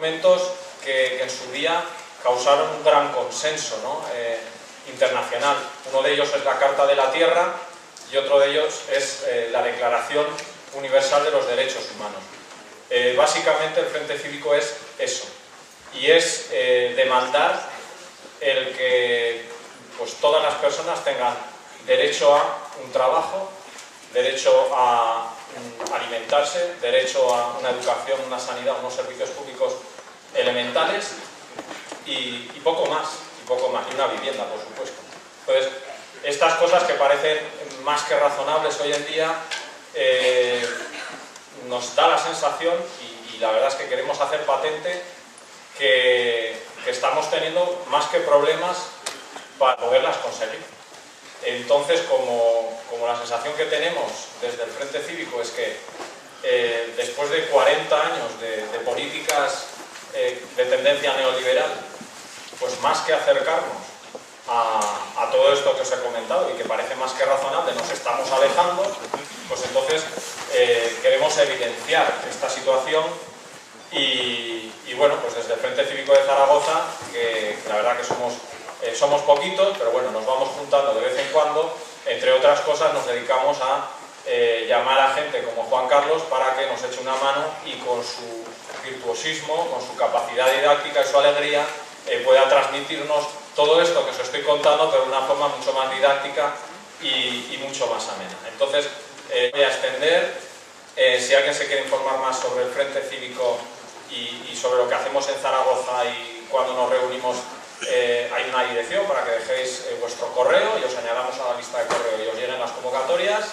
documentos que en su día causaron un gran consenso, ¿no? Internacional. Uno de ellos es la Carta de la Tierra y otro de ellos es la Declaración Universal de los Derechos Humanos. Básicamente el Frente Cívico es eso, y es demandar el que pues, todas las personas tengan derecho a un trabajo, derecho a alimentarse, derecho a una educación, una sanidad, unos servicios públicos elementales y poco más, y una vivienda, por supuesto. Entonces, estas cosas que parecen más que razonables hoy en día, nos da la sensación, y la verdad es que queremos hacer patente, que estamos teniendo más que problemas para poderlas conseguir. Entonces, como la sensación que tenemos desde el Frente Cívico es que después de 40 años de políticas de tendencia neoliberal, pues más que acercarnos a todo esto que os he comentado y que parece más que razonable, nos estamos alejando, pues entonces queremos evidenciar esta situación y bueno, pues desde el Frente Cívico de Zaragoza, que la verdad que somos poquitos, pero bueno, nos vamos juntando de vez en cuando, entre otras cosas nos dedicamos a llamar a gente como Juan Carlos para que nos eche una mano y con su virtuosismo, con su capacidad didáctica y su alegría pueda transmitirnos todo esto que os estoy contando, pero de una forma mucho más didáctica y mucho más amena. Entonces, voy a extender. Si alguien se quiere informar más sobre el Frente Cívico y sobre lo que hacemos en Zaragoza y cuando nos reunimos, hay una dirección para que dejéis vuestro correo y os añadamos a la lista de correo y os lleguen las convocatorias.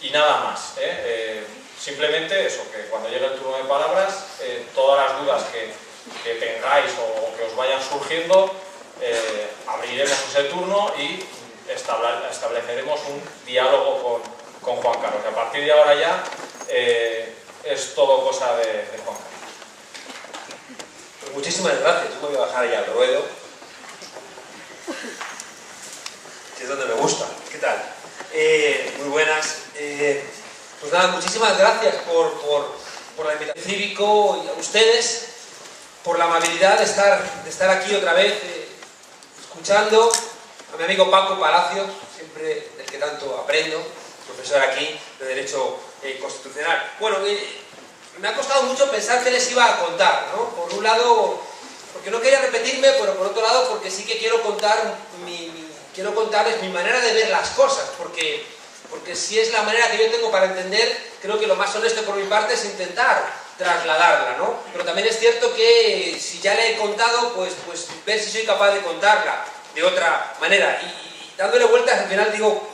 Y nada más. Simplemente eso, que cuando llegue el turno de palabras, todas las dudas que tengáis o que os vayan surgiendo, abriremos ese turno y estableceremos un diálogo con Juan Carlos. Y a partir de ahora ya es todo cosa de Juan Carlos. Pues muchísimas gracias. Yo me voy a bajar ya al ruedo, que es donde me gusta. ¿Qué tal? Muy buenas. Pues nada, muchísimas gracias por la invitación cívico y a ustedes por la amabilidad de estar aquí otra vez escuchando a mi amigo Paco Palacios, siempre del que tanto aprendo, profesor aquí de Derecho Constitucional. Bueno, me ha costado mucho pensar qué les iba a contar, ¿no? Por un lado, porque no quería repetirme, pero por otro lado, porque sí que quiero contarles mi manera de ver las cosas, porque si es la manera que yo tengo para entender, creo que lo más honesto por mi parte es intentar trasladarla, ¿no? Pero también es cierto que si ya le he contado, pues ver si soy capaz de contarla de otra manera. Y dándole vueltas, al final digo,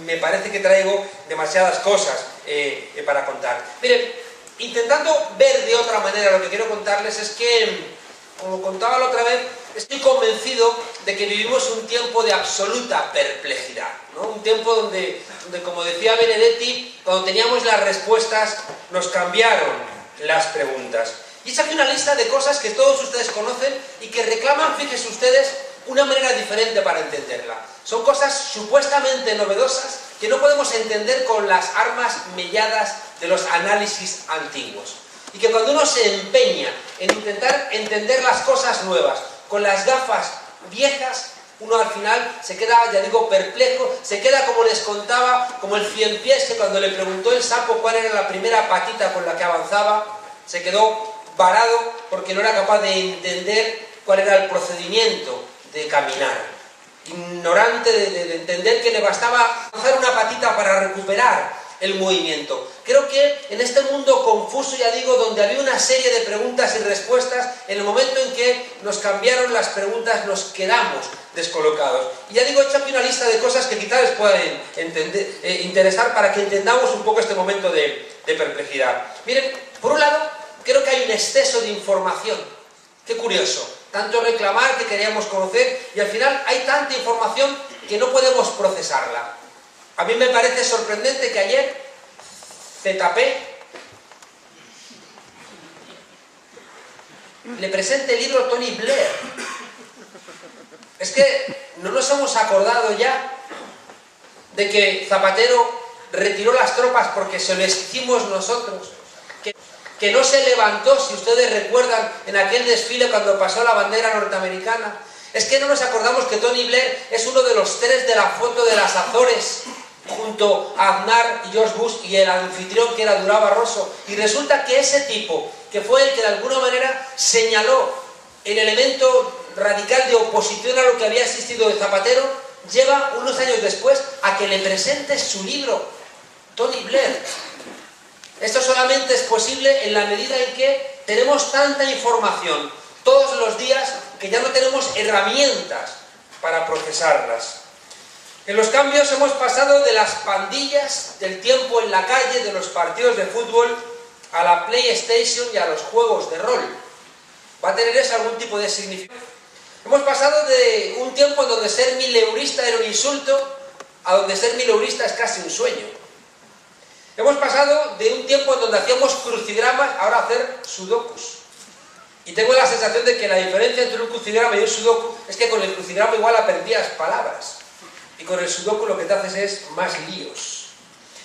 me parece que traigo demasiadas cosas para contar. Miren, intentando ver de otra manera lo que quiero contarles es que, como contaba la otra vez, estoy convencido de que vivimos un tiempo de absoluta perplejidad, ¿no? Un tiempo donde, como decía Benedetti, cuando teníamos las respuestas, nos cambiaron las preguntas. Y he aquí una lista de cosas que todos ustedes conocen y que reclaman, fíjense ustedes, una manera diferente para entenderla. Son cosas supuestamente novedosas que no podemos entender con las armas melladas de los análisis antiguos. Y que cuando uno se empeña en intentar entender las cosas nuevas con las gafas viejas, uno al final se queda, ya digo, perplejo, se queda como les contaba, como el ciempiés que cuando le preguntó el sapo cuál era la primera patita con la que avanzaba, se quedó varado porque no era capaz de entender cuál era el procedimiento de caminar. Ignorante de entender que le bastaba avanzar una patita para recuperar el movimiento. Creo que en este mundo confuso, ya digo, donde había una serie de preguntas y respuestas, en el momento en que nos cambiaron las preguntas nos quedamos descolocados. Y ya digo, he hecho aquí una lista de cosas que quizás les puedan interesar para que entendamos un poco este momento de perplejidad. Miren, por un lado, creo que hay un exceso de información. Qué curioso. Tanto reclamar que queríamos conocer y al final hay tanta información que no podemos procesarla. A mí me parece sorprendente que ayer ZP le presente el libro a Tony Blair. Es que no nos hemos acordado ya de que Zapatero retiró las tropas porque se lo exigimos nosotros. que no se levantó, si ustedes recuerdan, en aquel desfile cuando pasó la bandera norteamericana. Es que no nos acordamos que Tony Blair es uno de los 3 de la foto de las Azores, junto a Aznar y George Bush y el anfitrión que era Durão Barroso. Y resulta que ese tipo, que fue el que de alguna manera señaló el elemento radical de oposición a lo que había existido de Zapatero, lleva unos años después a que le presente su libro, Tony Blair. Esto solamente es posible en la medida en que tenemos tanta información todos los días que ya no tenemos herramientas para procesarlas. En los cambios hemos pasado de las pandillas, del tiempo en la calle, de los partidos de fútbol, a la PlayStation y a los juegos de rol. ¿Va a tener eso algún tipo de significado? Hemos pasado de un tiempo en donde ser mileurista era un insulto, a donde ser mileurista es casi un sueño. Hemos pasado de un tiempo en donde hacíamos crucigramas, ahora a hacer sudokus. Y tengo la sensación de que la diferencia entre un crucigrama y un sudoku es que con el crucigrama igual aprendías palabras. Y con el sudoku lo que te haces es más líos.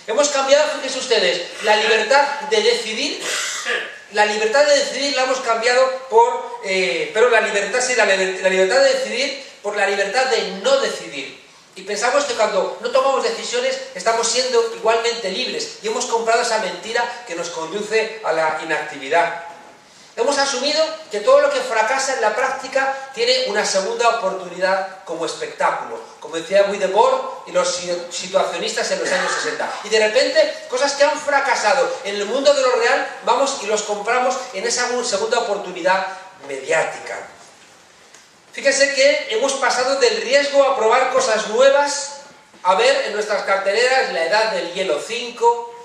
Hemos cambiado, fíjense ustedes, la libertad de decidir. La libertad de decidir la hemos cambiado por... pero la libertad de decidir por la libertad de no decidir. Y pensamos que cuando no tomamos decisiones estamos siendo igualmente libres. Y hemos comprado esa mentira que nos conduce a la inactividad. Hemos asumido que todo lo que fracasa en la práctica tiene una segunda oportunidad como espectáculo, como decía Guy Debord y los situacionistas en los años 60. Y de repente, cosas que han fracasado en el mundo de lo real, vamos y los compramos en esa segunda oportunidad mediática. Fíjense que hemos pasado del riesgo a probar cosas nuevas, a ver en nuestras carteleras La Edad del Hielo 5,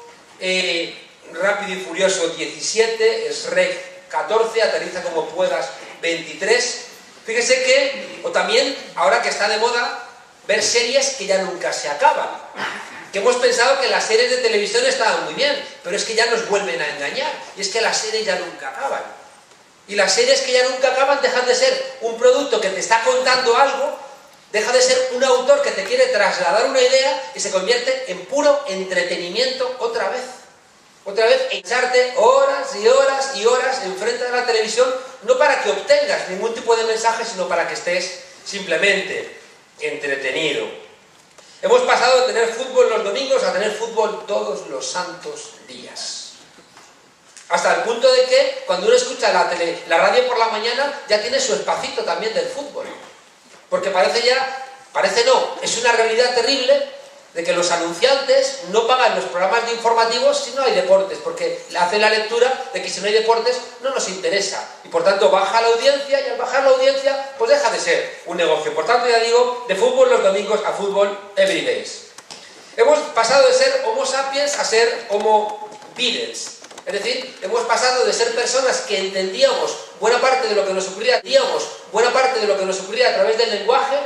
Rápido y Furioso 17, Shrek 14, Aterriza como puedas 23. Fíjese que, o también, ahora que está de moda, ver series que ya nunca se acaban. Que hemos pensado que las series de televisión estaban muy bien, pero es que ya nos vuelven a engañar. Y es que las series ya nunca acaban. Y las series que ya nunca acaban dejan de ser un producto que te está contando algo, deja de ser un autor que te quiere trasladar una idea y se convierte en puro entretenimiento otra vez. Otra vez, echarte horas y horas y horas enfrente de la televisión, no para que obtengas ningún tipo de mensaje, sino para que estés simplemente entretenido. Hemos pasado de tener fútbol los domingos a tener fútbol todos los santos días. Hasta el punto de que cuando uno escucha la radio por la mañana, ya tiene su espacito también del fútbol. Porque parece no, es una realidad terrible de que los anunciantes no pagan los programas de informativos si no hay deportes, porque hacen la lectura de que si no hay deportes no nos interesa, y por tanto baja la audiencia, y al bajar la audiencia pues deja de ser un negocio. Por tanto, ya digo, de fútbol los domingos a fútbol every days. Hemos pasado de ser Homo sapiens a ser Homo Beatles. Es decir, hemos pasado de ser personas que entendíamos buena parte de lo que nos ocurría, a través del lenguaje.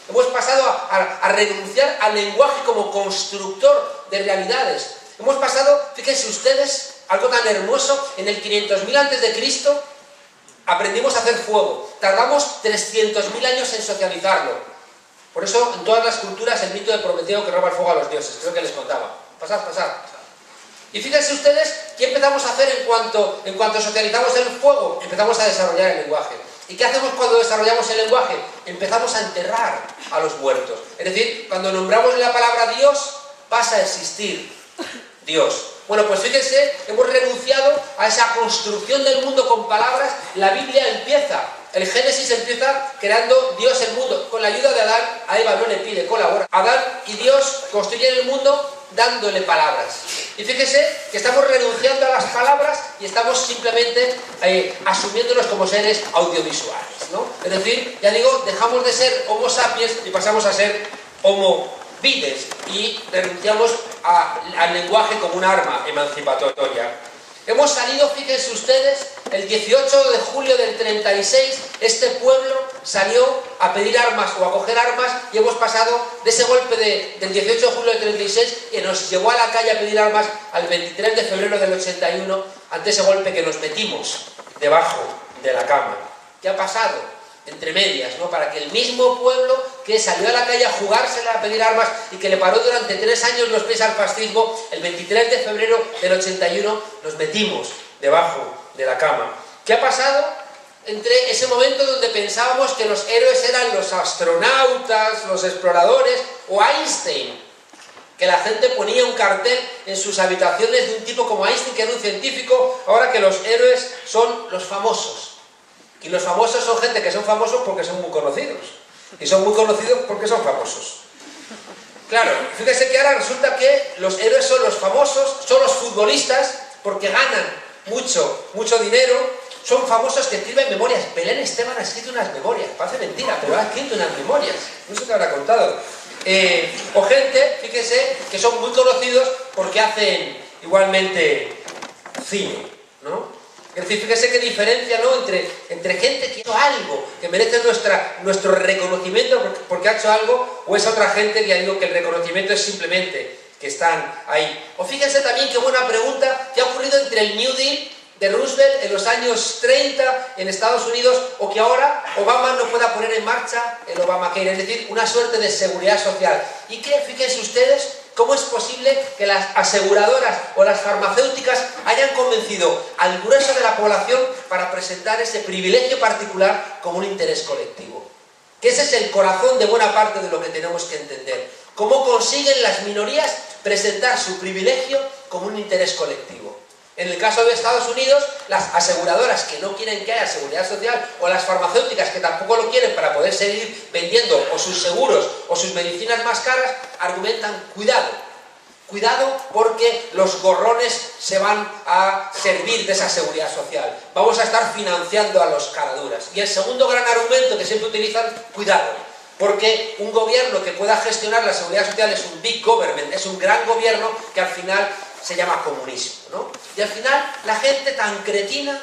Hemos pasado a renunciar al lenguaje como constructor de realidades. Hemos pasado, fíjense ustedes, algo tan hermoso, en el 500.000 a.C. aprendimos a hacer fuego. Tardamos 300.000 años en socializarlo. Por eso, en todas las culturas, el mito de Prometeo que roba el fuego a los dioses, creo que les contaba. Pasad. Y fíjense ustedes, ¿qué empezamos a hacer en cuanto socializamos el fuego? Empezamos a desarrollar el lenguaje. ¿Y qué hacemos cuando desarrollamos el lenguaje? Empezamos a enterrar a los muertos. Es decir, cuando nombramos la palabra Dios, pasa a existir Dios. Bueno, pues fíjense, hemos renunciado a esa construcción del mundo con palabras. La Biblia empieza, el Génesis empieza creando Dios el mundo. Con la ayuda de Adán, a Eva no le pide, colabora. Adán y Dios construyen el mundo dándole palabras. Y fíjese que estamos renunciando a las palabras y estamos simplemente asumiéndonos como seres audiovisuales, ¿no? Es decir, ya digo, dejamos de ser Homo sapiens y pasamos a ser Homo Beatles y renunciamos al lenguaje como un arma emancipatoria. Hemos salido, fíjense ustedes, el 18 de julio del 36, este pueblo salió a pedir armas o a coger armas y hemos pasado de ese golpe del 18 de julio del 36 que nos llevó a la calle a pedir armas al 23 de febrero del 81 ante ese golpe que nos metimos debajo de la cama. ¿Qué ha pasado? Entre medias, ¿no? Para que el mismo pueblo que salió a la calle a jugársela, a pedir armas y que le paró durante 3 años los pies al fascismo, el 23 de febrero del 81 nos metimos debajo de la cama. ¿Qué ha pasado entre ese momento donde pensábamos que los héroes eran los astronautas, los exploradores o Einstein? Que la gente ponía un cartel en sus habitaciones de un tipo como Einstein, que era un científico, ahora que los héroes son los famosos. Y los famosos son gente que son famosos porque son muy conocidos. Y son muy conocidos porque son famosos. Claro, fíjese que ahora resulta que los héroes son los famosos, son los futbolistas, porque ganan mucho dinero, son famosos que escriben memorias. Belén Esteban ha escrito unas memorias, parece mentira, pero ha escrito unas memorias. No sé qué habrá contado. O gente, fíjese, que son muy conocidos porque hacen igualmente cine, ¿no? Es decir, fíjese qué diferencia, ¿no?, entre gente que ha hecho algo, que merece nuestro reconocimiento porque ha hecho algo, o esa otra gente que ya digo que el reconocimiento es simplemente que están ahí. O fíjense también qué buena pregunta que ha ocurrido entre el New Deal de Roosevelt en los años 30 en Estados Unidos, o que ahora Obama no pueda poner en marcha el Obamacare, es decir, una suerte de seguridad social. Y que, fíjense ustedes, ¿cómo es posible que las aseguradoras o las farmacéuticas hayan convencido al grueso de la población para presentar ese privilegio particular como un interés colectivo? Que ese es el corazón de buena parte de lo que tenemos que entender. ¿Cómo consiguen las minorías presentar su privilegio como un interés colectivo? En el caso de Estados Unidos, las aseguradoras que no quieren que haya seguridad social, o las farmacéuticas que tampoco lo quieren para poder seguir vendiendo o sus seguros o sus medicinas más caras, argumentan: cuidado, cuidado porque los gorrones se van a servir de esa seguridad social. Vamos a estar financiando a los caraduras. Y el segundo gran argumento que siempre utilizan: cuidado, porque un gobierno que pueda gestionar la seguridad social es un big government, es un gran gobierno que al final se llama comunismo, ¿no? Y al final la gente tan cretina,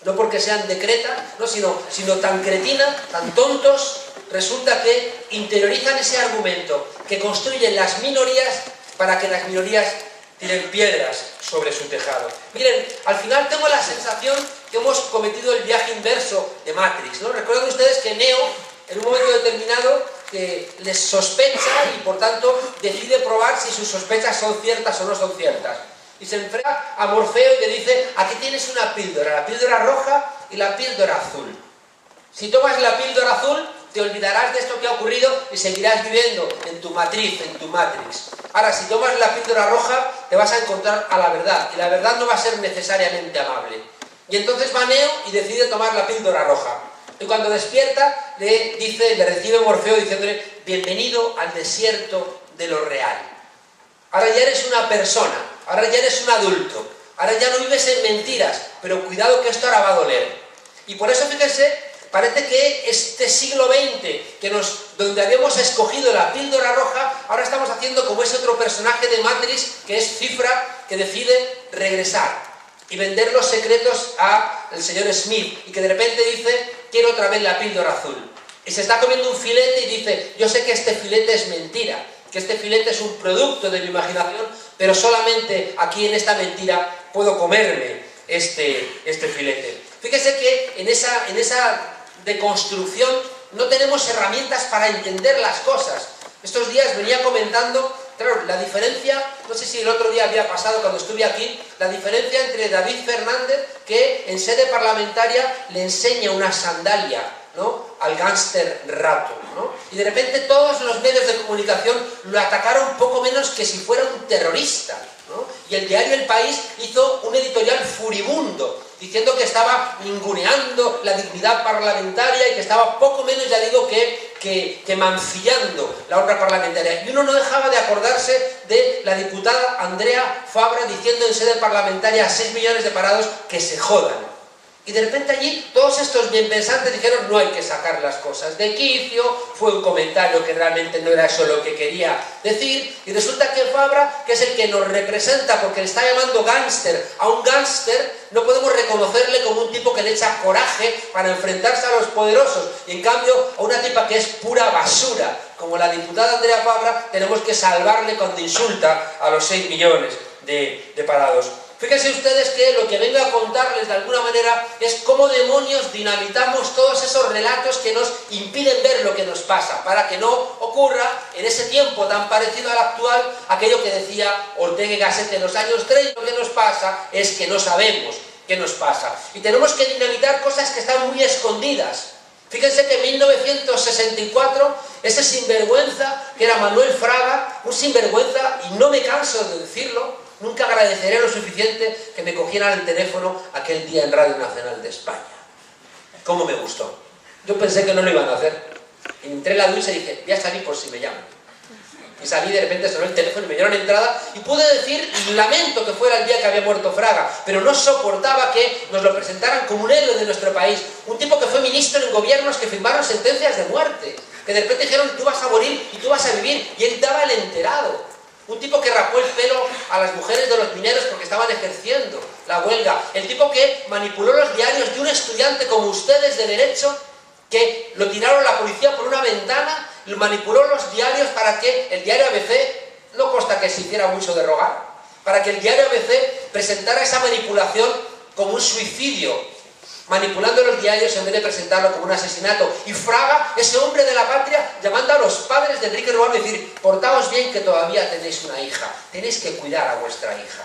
no porque sean de Creta, ¿no?, sino tan cretina, tan tontos, resulta que interiorizan ese argumento, que construyen las minorías para que las minorías tiren piedras sobre su tejado. Miren, al final tengo la sensación que hemos cometido el viaje inverso de Matrix, ¿no? Recuerden ustedes que Neo, en un momento determinado, que les sospecha y por tanto decide probar si sus sospechas son ciertas o no son ciertas. Y se enfrenta a Morfeo y le dice: aquí tienes una píldora, la píldora roja y la píldora azul. Si tomas la píldora azul, te olvidarás de esto que ha ocurrido y seguirás viviendo en tu matriz, en tu Matrix. Ahora, si tomas la píldora roja, te vas a encontrar a la verdad, y la verdad no va a ser necesariamente amable. Y entonces va Neo y decide tomar la píldora roja. Y cuando despierta, le recibe Morfeo diciéndole: bienvenido al desierto de lo real. Ahora ya eres una persona, ahora ya eres un adulto, ahora ya no vives en mentiras, pero cuidado que esto ahora va a doler. Y por eso, fíjense, parece que este siglo XX, donde habíamos escogido la píldora roja, ahora estamos haciendo como ese otro personaje de Matrix, que es Cifra, que decide regresar y vender los secretos al señor Smith, y que de repente dice: quiero otra vez la píldora azul. Y se está comiendo un filete y dice: yo sé que este filete es mentira, que este filete es un producto de mi imaginación, pero solamente aquí en esta mentira puedo comerme este filete. Fíjese que en esa deconstrucción no tenemos herramientas para entender las cosas. Estos días venía comentando, claro, la diferencia, no sé si el otro día había pasado cuando estuve aquí, la diferencia entre David Fernández, que en sede parlamentaria le enseña una sandalia, ¿no?, al gángster Rato, ¿no? Y de repente todos los medios de comunicación lo atacaron poco menos que si fuera un terrorista, ¿no? Y el diario El País hizo un editorial furibundo, diciendo que estaba ninguneando la dignidad parlamentaria y que estaba poco menos, ya digo, que mancillando la honra parlamentaria. Y uno no dejaba de acordarse de la diputada Andrea Fabra diciendo en sede parlamentaria a 6 millones de parados que se jodan. Y de repente allí todos estos bienpensantes dijeron: no hay que sacar las cosas de quicio, fue un comentario que realmente no era eso lo que quería decir. Y resulta que Fabra, que es el que nos representa porque le está llamando gángster a un gángster, no podemos reconocerle como un tipo que le echa coraje para enfrentarse a los poderosos. Y en cambio a una tipa que es pura basura, como la diputada Andrea Fabra, tenemos que salvarle cuando insulta a los 6 millones de parados. Fíjense ustedes que lo que vengo a contarles de alguna manera es cómo demonios dinamitamos todos esos relatos que nos impiden ver lo que nos pasa, para que no ocurra en ese tiempo tan parecido al actual aquello que decía Ortega y Gasset en los años 30. Lo que nos pasa es que no sabemos qué nos pasa. Y tenemos que dinamitar cosas que están muy escondidas. Fíjense que en 1964, ese sinvergüenza que era Manuel Fraga, un sinvergüenza, y no me canso de decirlo, nunca agradeceré lo suficiente que me cogieran el teléfono aquel día en Radio Nacional de España. ¿Cómo me gustó? Yo pensé que no lo iban a hacer. Entré en la ducha y dije, voy a salir por si me llaman. Y salí, de repente sonó el teléfono y me dieron entrada y pude decir, lamento que fuera el día que había muerto Fraga, pero no soportaba que nos lo presentaran como un héroe de nuestro país, un tipo que fue ministro en gobiernos que firmaron sentencias de muerte, que de repente dijeron, tú vas a morir y tú vas a vivir, y él daba el enterado. Un tipo que rapó el pelo a las mujeres de los mineros porque estaban ejerciendo la huelga, el tipo que manipuló los diarios de un estudiante como ustedes de Derecho, que lo tiraron la policía por una ventana, manipuló los diarios para que el diario ABC, no consta que se hiciera mucho de rogar, para que el diario ABC presentara esa manipulación como un suicidio, manipulando los diarios en vez de presentarlo como un asesinato. Y Fraga, ese hombre de la patria, llamando a los padres de Enrique Ruano y decir, portaos bien que todavía tenéis una hija, tenéis que cuidar a vuestra hija.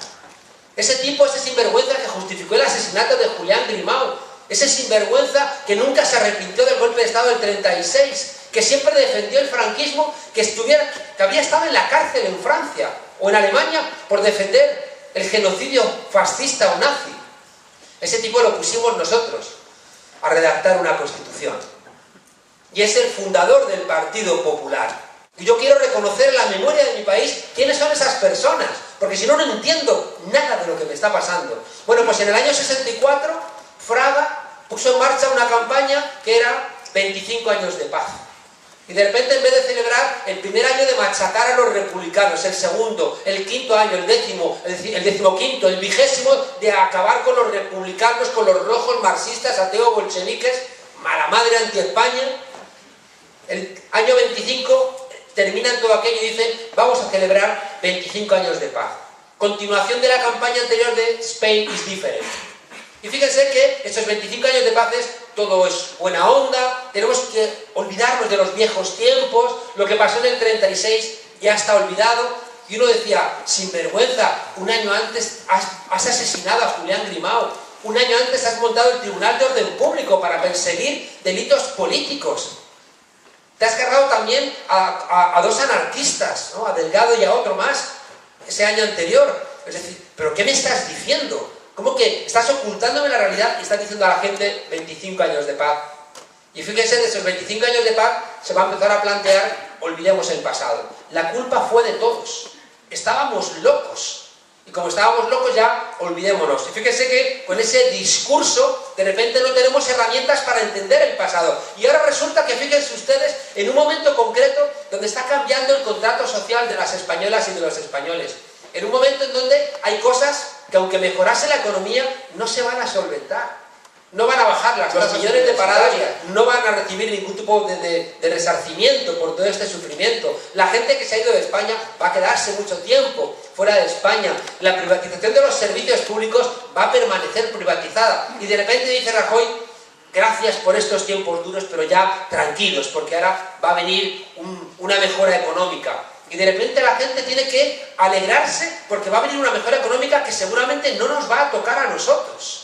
Ese tipo, ese sinvergüenza que justificó el asesinato de Julián Grimau, ese sinvergüenza que nunca se arrepintió del golpe de Estado del 36, que siempre defendió el franquismo, que había estado en la cárcel en Francia o en Alemania por defender el genocidio fascista o nazi. Ese tipo lo pusimos nosotros a redactar una constitución. Y es el fundador del Partido Popular. Y yo quiero reconocer en la memoria de mi país quiénes son esas personas, porque si no, no entiendo nada de lo que me está pasando. Bueno, pues en el año 64, Fraga puso en marcha una campaña que era 25 años de paz. Y de repente, en vez de celebrar el primer año de machacar a los republicanos, el segundo, el quinto año, el décimo, el decimoquinto, el vigésimo, de acabar con los republicanos, con los rojos, marxistas, ateos, bolcheviques, mala madre anti-España, el año 25 terminan todo aquello y dicen, vamos a celebrar 25 años de paz. Continuación de la campaña anterior de Spain is different. Y fíjense que estos 25 años de paz todo es buena onda, tenemos que olvidarnos de los viejos tiempos, lo que pasó en el 36 ya está olvidado. Y uno decía, sin vergüenza, un año antes has asesinado a Julián Grimau, un año antes has montado el Tribunal de Orden Público para perseguir delitos políticos. Te has cargado también a dos anarquistas, ¿no? A Delgado y a otro más, ese año anterior. Es decir, ¿pero qué me estás diciendo? ¿Cómo que estás ocultándome la realidad y estás diciendo a la gente 25 años de paz? Y fíjense, de esos 25 años de paz se va a empezar a plantear, olvidemos el pasado. La culpa fue de todos. Estábamos locos. Y como estábamos locos ya, olvidémonos. Y fíjense que con ese discurso, de repente no tenemos herramientas para entender el pasado. Y ahora resulta que, fíjense ustedes, en un momento concreto donde está cambiando el contrato social de las españolas y de los españoles. En un momento en donde hay cosas que, aunque mejorase la economía, no se van a solventar. No van a bajar los millones de parados, no van a recibir ningún tipo de resarcimiento por todo este sufrimiento. La gente que se ha ido de España va a quedarse mucho tiempo fuera de España. La privatización de los servicios públicos va a permanecer privatizada. Y de repente dice Rajoy, gracias por estos tiempos duros, pero ya tranquilos, porque ahora va a venir una mejora económica. Y de repente la gente tiene que alegrarse porque va a venir una mejora económica que seguramente no nos va a tocar a nosotros.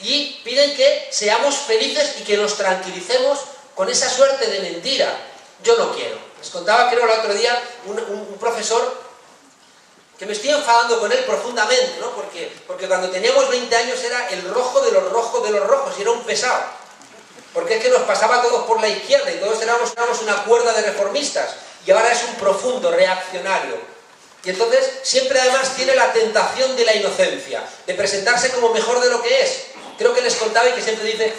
Y piden que seamos felices y que nos tranquilicemos con esa suerte de mentira. Yo no quiero. Les contaba, creo, el otro día un profesor que me estoy enfadando con él profundamente, ¿no? Porque cuando teníamos 20 años era el rojo de los rojos de los rojos y era un pesado. Porque es que nos pasaba a todos por la izquierda y todos éramos una cuerda de reformistas. Y ahora es un profundo reaccionario. Y entonces siempre además tiene la tentación de la inocencia, de presentarse como mejor de lo que es. Creo que les contaba y que siempre dice,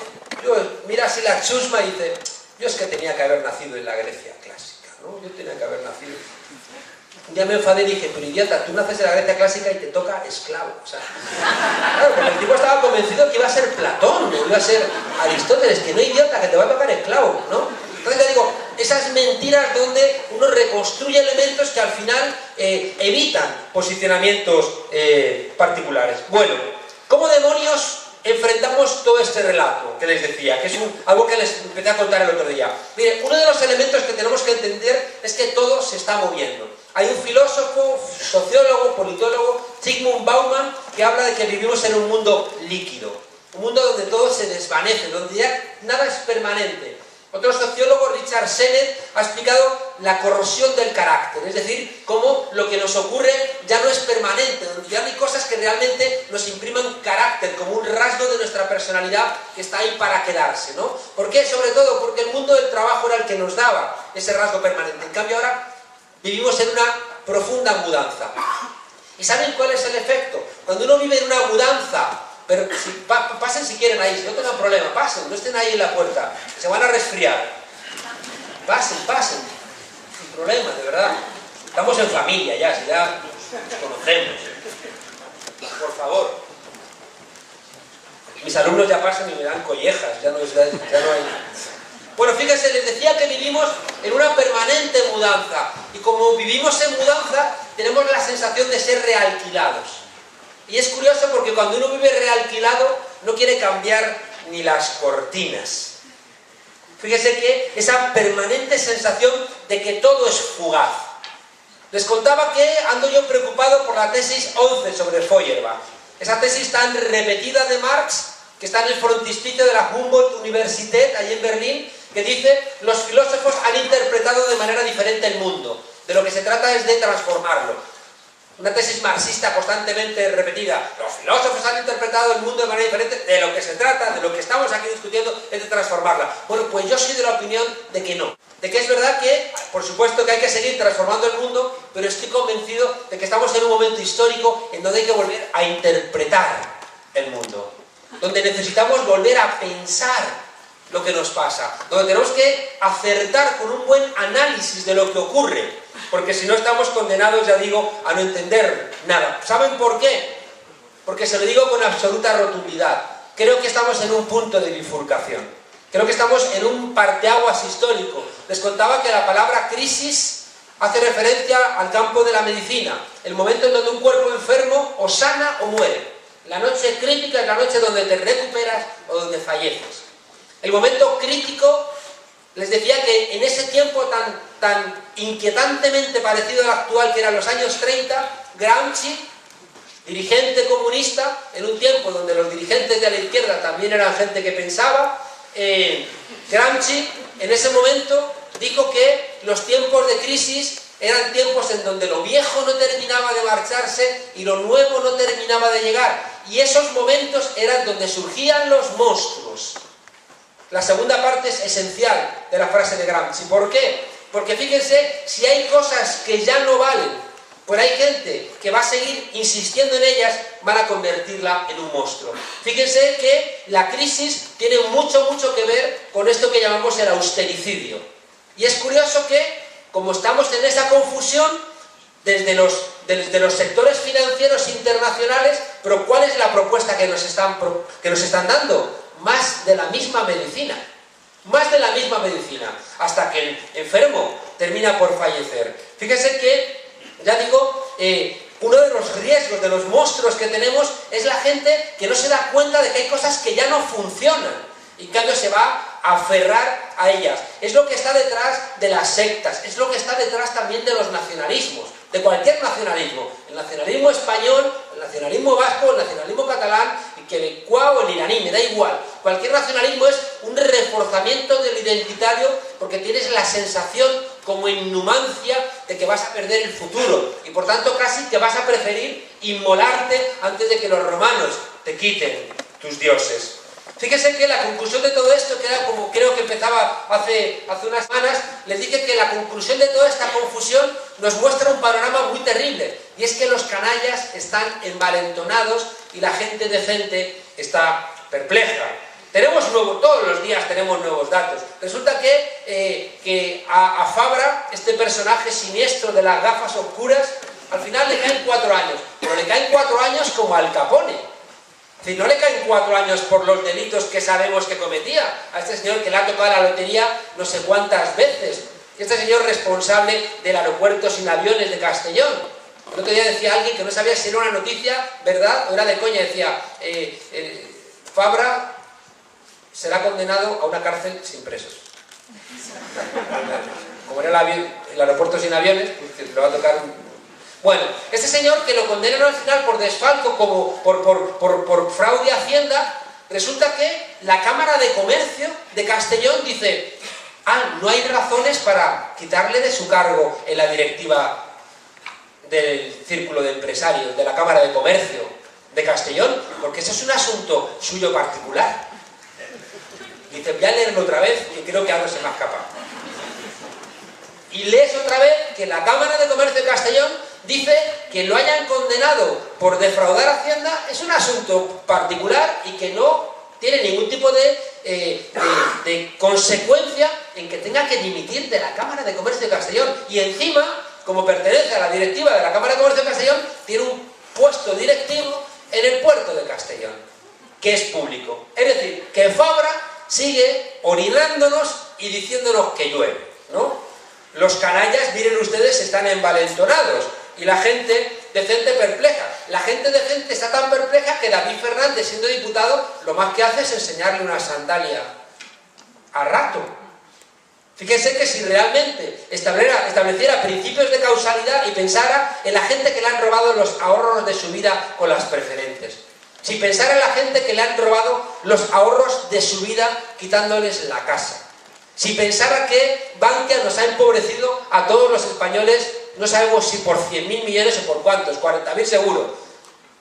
mira así la chusma y dice, yo es que tenía que haber nacido en la Grecia clásica, ¿no? Yo tenía que haber nacido. Un día me enfadé y dije, pero idiota, tú naces en la Grecia clásica y te toca esclavo. O sea, claro, porque el tipo estaba convencido que iba a ser Platón, o iba a ser Aristóteles, que no idiota, que te va a tocar esclavo, ¿no? Entonces te digo, esas mentiras donde uno reconstruye elementos que al final evitan posicionamientos particulares. Bueno, ¿cómo demonios enfrentamos todo este relato que les decía, que es algo que les empecé a contar el otro día. Mire, uno de los elementos que tenemos que entender es que todo se está moviendo. Hay un filósofo, sociólogo, politólogo, Zygmunt Bauman, que habla de que vivimos en un mundo líquido, un mundo donde todo se desvanece, donde ya nada es permanente. Otro sociólogo, Richard Sennett, ha explicado la corrosión del carácter, es decir, cómo lo que nos ocurre ya no es permanente, donde ya no hay cosas que realmente nos impriman carácter, como un rasgo de nuestra personalidad que está ahí para quedarse, ¿no? ¿Por qué? Sobre todo porque el mundo del trabajo era el que nos daba ese rasgo permanente. En cambio ahora vivimos en una profunda mudanza. ¿Y saben cuál es el efecto? Cuando uno vive en una mudanza, pero pasen si quieren ahí, si no tengan problema, pasen, no estén ahí en la puerta, se van a resfriar. Pasen, sin problema, de verdad. Estamos en familia ya, si ya nos conocemos. Por favor. Mis alumnos ya pasan y me dan collejas, ya no hay... Bueno, fíjense, les decía que vivimos en una permanente mudanza. Y como vivimos en mudanza, tenemos la sensación de ser realquilados. Y es curioso porque cuando uno vive realquilado, no quiere cambiar ni las cortinas. Fíjense que esa permanente sensación de que todo es fugaz. Les contaba que ando yo preocupado por la tesis 11 sobre Feuerbach. Esa tesis tan repetida de Marx, que está en el frontispicio de la Humboldt Universität, allí en Berlín, que dice: los filósofos han interpretado de manera diferente el mundo. De lo que se trata es de transformarlo. Una tesis marxista constantemente repetida. Los filósofos han interpretado el mundo de manera diferente. De lo que se trata, de lo que estamos aquí discutiendo, es de transformarla. Bueno, pues yo soy de la opinión de que no. De que es verdad que, por supuesto que hay que seguir transformando el mundo, pero estoy convencido de que estamos en un momento histórico en donde hay que volver a interpretar el mundo. Donde necesitamos volver a pensar lo que nos pasa. Donde tenemos que acertar con un buen análisis de lo que ocurre. Porque si no estamos condenados, ya digo, a no entender nada. ¿Saben por qué? Porque se lo digo con absoluta rotundidad. Creo que estamos en un punto de bifurcación. Creo que estamos en un parteaguas histórico. Les contaba que la palabra crisis hace referencia al campo de la medicina. El momento en donde un cuerpo enfermo o sana o muere. La noche crítica es la noche donde te recuperas o donde falleces. El momento crítico, les decía que en ese tiempo tan inquietantemente parecido al actual, que eran los años 30, Gramsci, dirigente comunista, en un tiempo donde los dirigentes de la izquierda también eran gente que pensaba, Gramsci en ese momento dijo que los tiempos de crisis eran tiempos en donde lo viejo no terminaba de marcharse y lo nuevo no terminaba de llegar. Y esos momentos eran donde surgían los monstruos. La segunda parte es esencial de la frase de Gramsci. ¿Por qué? Porque fíjense, si hay cosas que ya no valen, pues hay gente que va a seguir insistiendo en ellas, van a convertirla en un monstruo. Fíjense que la crisis tiene mucho que ver con esto que llamamos el austericidio. Y es curioso que, como estamos en esa confusión, desde los sectores financieros internacionales, pero ¿cuál es la propuesta que nos están dando? Más de la misma medicina. Más de la misma medicina. Hasta que el enfermo termina por fallecer. Fíjense que, ya digo, uno de los riesgos, de los monstruos que tenemos, es la gente que no se da cuenta de que hay cosas que ya no funcionan. Y en cambio se va a aferrar a ellas. Es lo que está detrás de las sectas. Es lo que está detrás también de los nacionalismos. De cualquier nacionalismo. El nacionalismo español, el nacionalismo vasco, el nacionalismo catalán, el quebecuá o el iraní, me da igual. Cualquier nacionalismo es un reforzamiento del identitario porque tienes la sensación como inhumancia de que vas a perder el futuro y por tanto casi que vas a preferir inmolarte antes de que los romanos te quiten tus dioses. Fíjense que la conclusión de todo esto, que era como creo que empezaba hace unas semanas, les dije que la conclusión de toda esta confusión nos muestra un panorama muy terrible, y es que los canallas están envalentonados y la gente decente está perpleja. Todos los días tenemos nuevos datos. Resulta que a Fabra, este personaje siniestro de las gafas oscuras, al final le caen 4 años, pero le caen 4 años como Al Capone. Si no le caen 4 años por los delitos que sabemos que cometía, a este señor que le ha tocado la lotería no sé cuántas veces, este señor responsable del aeropuerto sin aviones de Castellón. El otro día decía alguien que no sabía si era una noticia, ¿verdad?, o era de coña, decía, Fabra será condenado a una cárcel sin presos. Como en el aeropuerto sin aviones, pues le va a tocar un... Bueno, este señor que lo condenan al final por desfalco, como por fraude a Hacienda, resulta que la Cámara de Comercio de Castellón dice: no hay razones para quitarle de su cargo en la directiva del Círculo de Empresarios, de la Cámara de Comercio de Castellón, porque eso es un asunto suyo particular. Dice, voy a leerlo otra vez, que creo que ahora se me ha escapado. Y lees otra vez que la Cámara de Comercio de Castellón dice que lo hayan condenado por defraudar a Hacienda es un asunto particular y que no tiene ningún tipo de consecuencia en que tenga que dimitir de la Cámara de Comercio de Castellón. Y encima, como pertenece a la directiva de la Cámara de Comercio de Castellón, tiene un puesto directivo en el puerto de Castellón, que es público. Es decir, que Fabra sigue orinándonos y diciéndonos que llueve, ¿no? Los canallas, miren ustedes, están envalentonados y la gente decente perpleja. La gente decente está tan perpleja que David Fernández, siendo diputado, lo más que hace es enseñarle una sandalia a Rato. Fíjense que si realmente estableciera principios de causalidad y pensara en la gente que le han robado los ahorros de su vida con las preferentes, si pensara en la gente que le han robado los ahorros de su vida quitándoles la casa, si pensara que Bankia nos ha empobrecido a todos los españoles, no sabemos si por 100.000 millones o por cuántos, 40.000 seguro.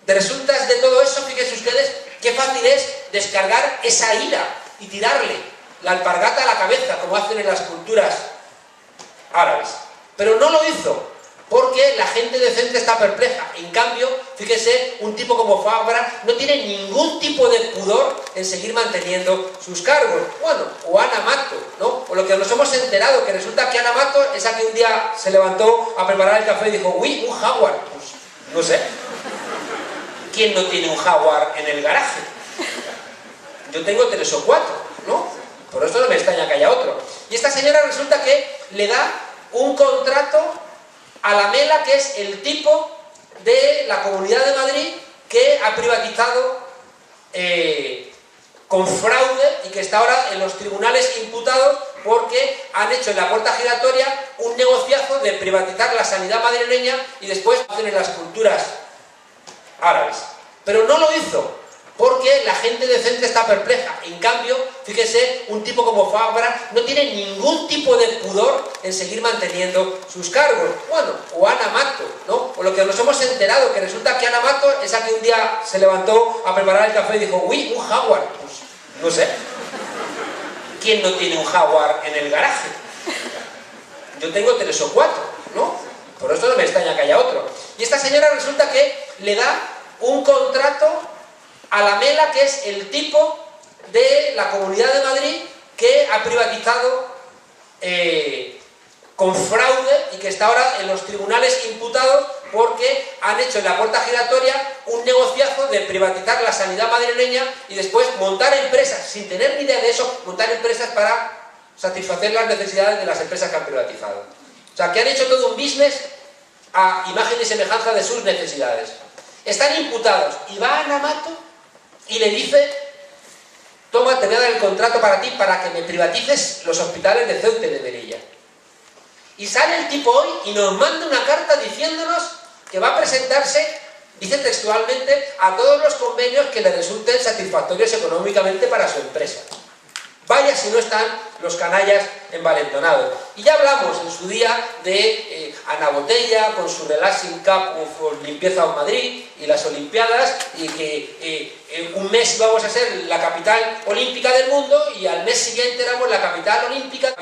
De resultas de todo eso, fíjense ustedes qué fácil es descargar esa ira y tirarle la alpargata a la cabeza, como hacen en las culturas árabes. Pero no lo hizo, porque la gente decente está perpleja. En cambio, fíjese, un tipo como Fabra no tiene ningún tipo de pudor en seguir manteniendo sus cargos. Bueno, o Ana Mato, ¿no? O lo que nos hemos enterado, que resulta que Ana Mato, esa que un día se levantó a preparar el café y dijo, uy, un jaguar. Pues, no sé. ¿Quién no tiene un jaguar en el garaje? Yo tengo 3 o 4, ¿no? Por eso no me extraña que haya otro. Y esta señora resulta que le da un contrato a la Mela, que es el tipo de la Comunidad de Madrid que ha privatizado con fraude y que está ahora en los tribunales imputados porque han hecho en la puerta giratoria un negociazo de privatizar la sanidad madrileña y después hacen en las culturas árabes. Pero no lo hizo, porque la gente decente está perpleja. En cambio, fíjese, un tipo como Fabra no tiene ningún tipo de pudor en seguir manteniendo sus cargos. Bueno, o Ana Mato, ¿no? O lo que nos hemos enterado, que resulta que Ana Mato, esa que un día se levantó a preparar el café y dijo, uy, un jaguar. Pues, no sé. ¿Quién no tiene un jaguar en el garaje? Yo tengo 3 o 4, ¿no? Por eso no me extraña que haya otro. Y esta señora resulta que le da un contrato a la Mela, que es el tipo de la Comunidad de Madrid que ha privatizado con fraude y que está ahora en los tribunales imputados porque han hecho en la puerta giratoria un negociazo de privatizar la sanidad madrileña y después montar empresas, sin tener ni idea de eso, montar empresas para satisfacer las necesidades de las empresas que han privatizado. O sea, que han hecho todo un business a imagen y semejanza de sus necesidades. Están imputados y va Ana Mato y le dice, toma, te voy a dar el contrato para ti para que me privatices los hospitales de Ceuta y de Melilla. Y sale el tipo hoy y nos manda una carta diciéndonos que va a presentarse, dice textualmente, a todos los convenios que le resulten satisfactorios económicamente para su empresa. Vaya si no están los canallas envalentonados. Y ya hablamos en su día de Ana Botella con su Relaxing Cup for Limpieza en Madrid y las Olimpiadas, y que en un mes íbamos a ser la capital olímpica del mundo y al mes siguiente éramos la capital olímpica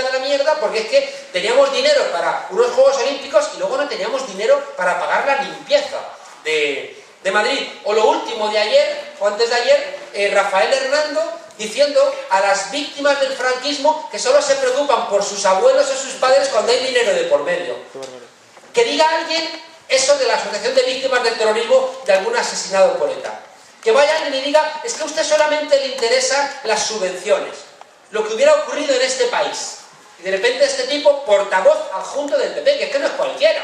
de la mierda, porque es que teníamos dinero para unos Juegos Olímpicos y luego no teníamos dinero para pagar la limpieza de Madrid. O lo último de ayer, o antes de ayer, Rafael Hernando diciendo a las víctimas del franquismo que solo se preocupan por sus abuelos o sus padres cuando hay dinero de por medio. Que diga alguien eso de la Asociación de Víctimas del Terrorismo de algún asesinado por ETA. Que vaya alguien y diga, es que a usted solamente le interesan las subvenciones, lo que hubiera ocurrido en este país. Y de repente este tipo, portavoz adjunto del PP, que es que no es cualquiera.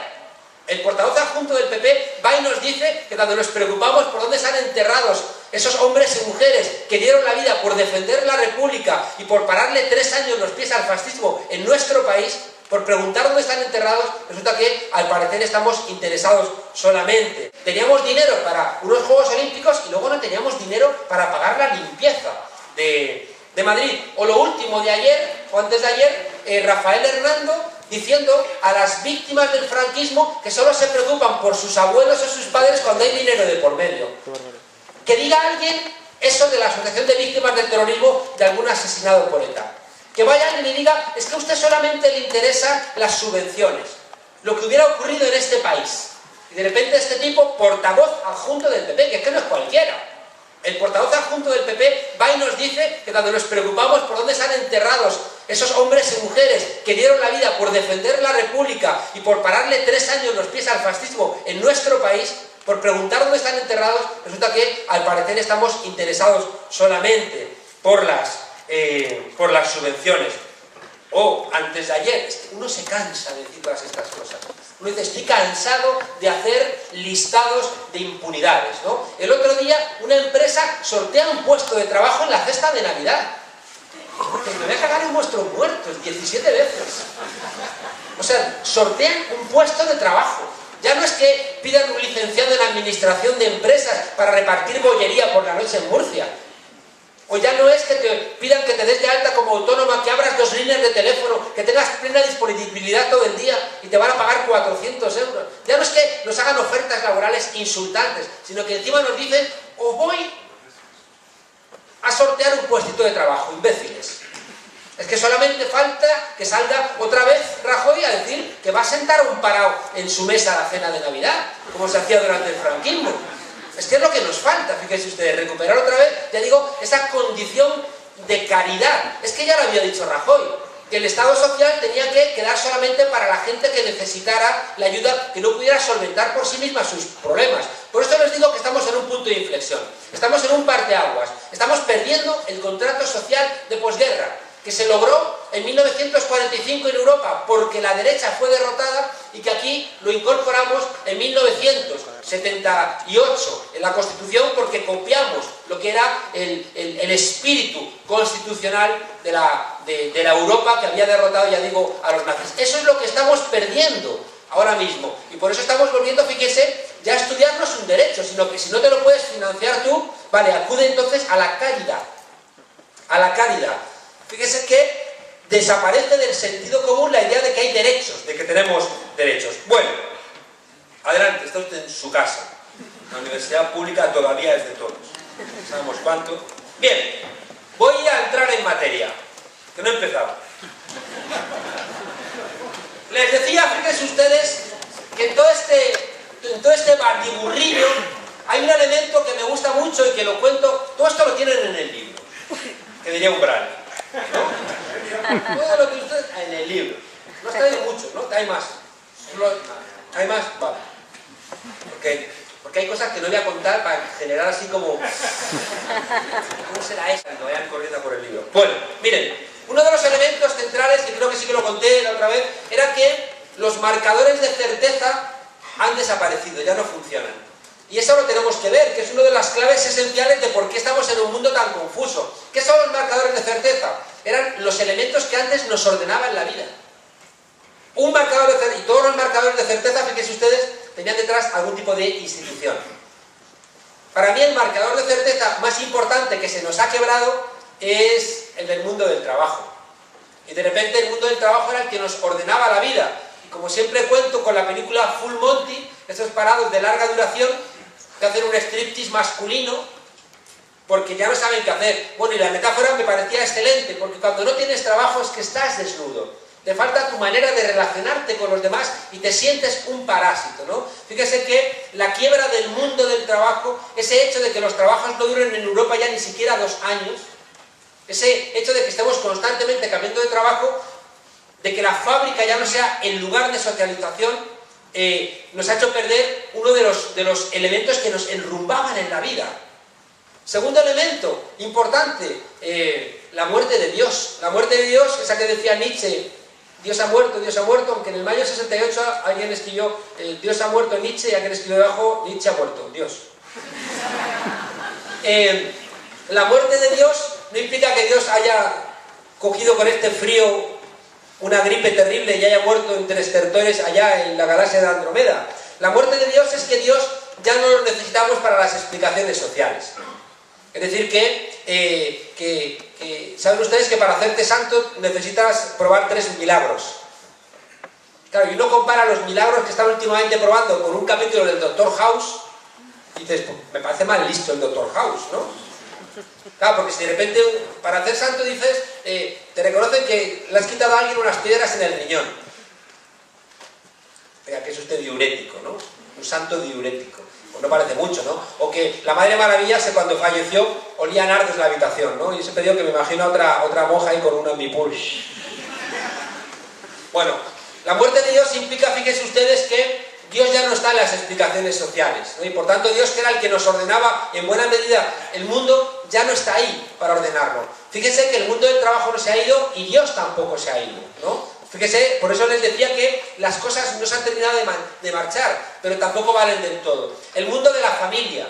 El portavoz adjunto del PP va y nos dice que cuando nos preocupamos por dónde están enterrados esos hombres y mujeres que dieron la vida por defender la República y por pararle 3 años los pies al fascismo en nuestro país, por preguntar dónde están enterrados, resulta que al parecer estamos interesados solamente. Teníamos dinero para unos Juegos Olímpicos y luego no teníamos dinero para pagar la limpieza de Madrid. O lo último de ayer, o antes de ayer, Rafael Hernando diciendo a las víctimas del franquismo que solo se preocupan por sus abuelos o sus padres cuando hay dinero de por medio. Que diga alguien eso de la Asociación de Víctimas del Terrorismo de algún asesinado por ETA. Que vaya y le diga, es que a usted solamente le interesan las subvenciones, lo que hubiera ocurrido en este país. Y de repente este tipo, portavoz adjunto del PP, que es que no es cualquiera. El portavoz adjunto del PP va y nos dice que cuando nos preocupamos por dónde están enterrados esos hombres y mujeres que dieron la vida por defender la República y por pararle 3 años los pies al fascismo en nuestro país, por preguntar dónde están enterrados, resulta que al parecer estamos interesados solamente por las subvenciones. O antes de ayer, es que uno se cansa de decir todas estas cosas. Uno dice, estoy cansado de hacer listados de impunidades, ¿no? El otro día una empresa sortea un puesto de trabajo en la cesta de Navidad. Que me voy a cagar en vuestros muertos 17 veces. O sea, sortean un puesto de trabajo. Ya no es que pidan un licenciado en administración de empresas para repartir bollería por la noche en Murcia. O ya no es que te pidan que te des de alta como autónoma, que abras 2 líneas de teléfono, que tengas plena disponibilidad todo el día y te van a pagar 400 euros. Ya no es que nos hagan ofertas laborales insultantes, sino que encima nos dicen, os voy a sortear un puestito de trabajo, imbéciles. Es que solamente falta que salga otra vez Rajoy a decir que va a sentar a un parao en su mesa a la cena de Navidad, como se hacía durante el franquismo. Es que es lo que nos falta, fíjense ustedes, recuperar otra vez, ya digo, esa condición de caridad. Es que ya lo había dicho Rajoy, que el Estado social tenía que quedar solamente para la gente que necesitara la ayuda, que no pudiera solventar por sí misma sus problemas. Por esto les digo que estamos en un punto de inflexión, estamos en un parteaguas, estamos perdiendo el contrato social de posguerra, que se logró en 1945 en Europa porque la derecha fue derrotada y que aquí lo incorporamos en 1978 en la Constitución porque copiamos lo que era el espíritu constitucional de la Europa que había derrotado, ya digo, a los nazis. Eso es lo que estamos perdiendo ahora mismo y por eso estamos volviendo, fíjese, ya a estudiar no es un derecho, sino que si no te lo puedes financiar tú, vale, acude entonces a la caridad. A la caridad. Fíjese que desaparece del sentido común la idea de que hay derechos, de que tenemos derechos. Bueno, adelante, está usted en su casa. La universidad pública todavía es de todos. ¿Sabemos cuánto? Bien, voy a entrar en materia, que no he empezado. Les decía, fíjense ustedes, que en todo este bardiburrillo hay un elemento que me gusta mucho y que lo cuento, todo esto lo tienen en el libro, que diría Umbral. ¿No? Todo lo que ustedes en el libro. No está traído mucho, ¿no? Hay más. ¿Hay más? Vale. Porque hay cosas que no voy a contar para generar así como... ¿Cómo será eso? Cuando vayan corriendo por el libro. Bueno, miren, uno de los elementos centrales, que creo que sí que lo conté la otra vez, era que los marcadores de certeza han desaparecido, ya no funcionan. Y eso lo tenemos que ver, que es una de las claves esenciales de por qué estamos en un mundo tan confuso. ¿Qué son los marcadores de certeza? Eran los elementos que antes nos ordenaban la vida. Un marcador de certeza, y todos los marcadores de certeza, fíjense ustedes, tenían detrás algún tipo de institución. Para mí el marcador de certeza más importante que se nos ha quebrado es el del mundo del trabajo. Y de repente el mundo del trabajo era el que nos ordenaba la vida. Y como siempre cuento con la película Full Monty, esos parados de larga duración, que hacen un striptease masculino, porque ya no saben qué hacer. Bueno, y la metáfora me parecía excelente, porque cuando no tienes trabajo es que estás desnudo. Te falta tu manera de relacionarte con los demás y te sientes un parásito, ¿no? Fíjese que la quiebra del mundo del trabajo, ese hecho de que los trabajos no duren en Europa ya ni siquiera 2 años, ese hecho de que estemos constantemente cambiando de trabajo, de que la fábrica ya no sea el lugar de socialización, nos ha hecho perder uno de los elementos que nos enrumbaban en la vida. Segundo elemento importante, la muerte de Dios. La muerte de Dios, esa que decía Nietzsche, Dios ha muerto, aunque en el mayo 68 alguien escribió Dios ha muerto Nietzsche y alguien escribió debajo Nietzsche ha muerto, Dios. La muerte de Dios no implica que Dios haya cogido con este frío una gripe terrible y haya muerto entre estertores allá en la galaxia de Andrómeda. La muerte de Dios es que Dios ya no lo necesitamos para las explicaciones sociales. Es decir, saben ustedes que para hacerte santo necesitas probar 3 milagros. Claro, y uno compara los milagros que están últimamente probando con un capítulo del Dr. House y dices, pues, me parece mal listo el Dr. House, ¿no? Claro, porque si de repente para hacer santo dices, te reconocen que le has quitado a alguien unas piedras en el riñón. Venga, que es usted diurético, ¿no? Un santo diurético. Pues no parece mucho, ¿no? O que la Madre Maravilla, cuando falleció, olía a nardos en la habitación, ¿no? Y ese pedido que me imagino a otra monja ahí con una ambipulse. Bueno, la muerte de Dios implica, fíjense ustedes, que Dios ya no está en las explicaciones sociales, ¿no? Y por tanto Dios, que era el que nos ordenaba en buena medida el mundo, ya no está ahí para ordenarlo. Fíjense que el mundo del trabajo no se ha ido y Dios tampoco se ha ido, ¿no? Fíjense, por eso les decía que las cosas no se han terminado de marchar, pero tampoco valen del todo. El mundo de la familia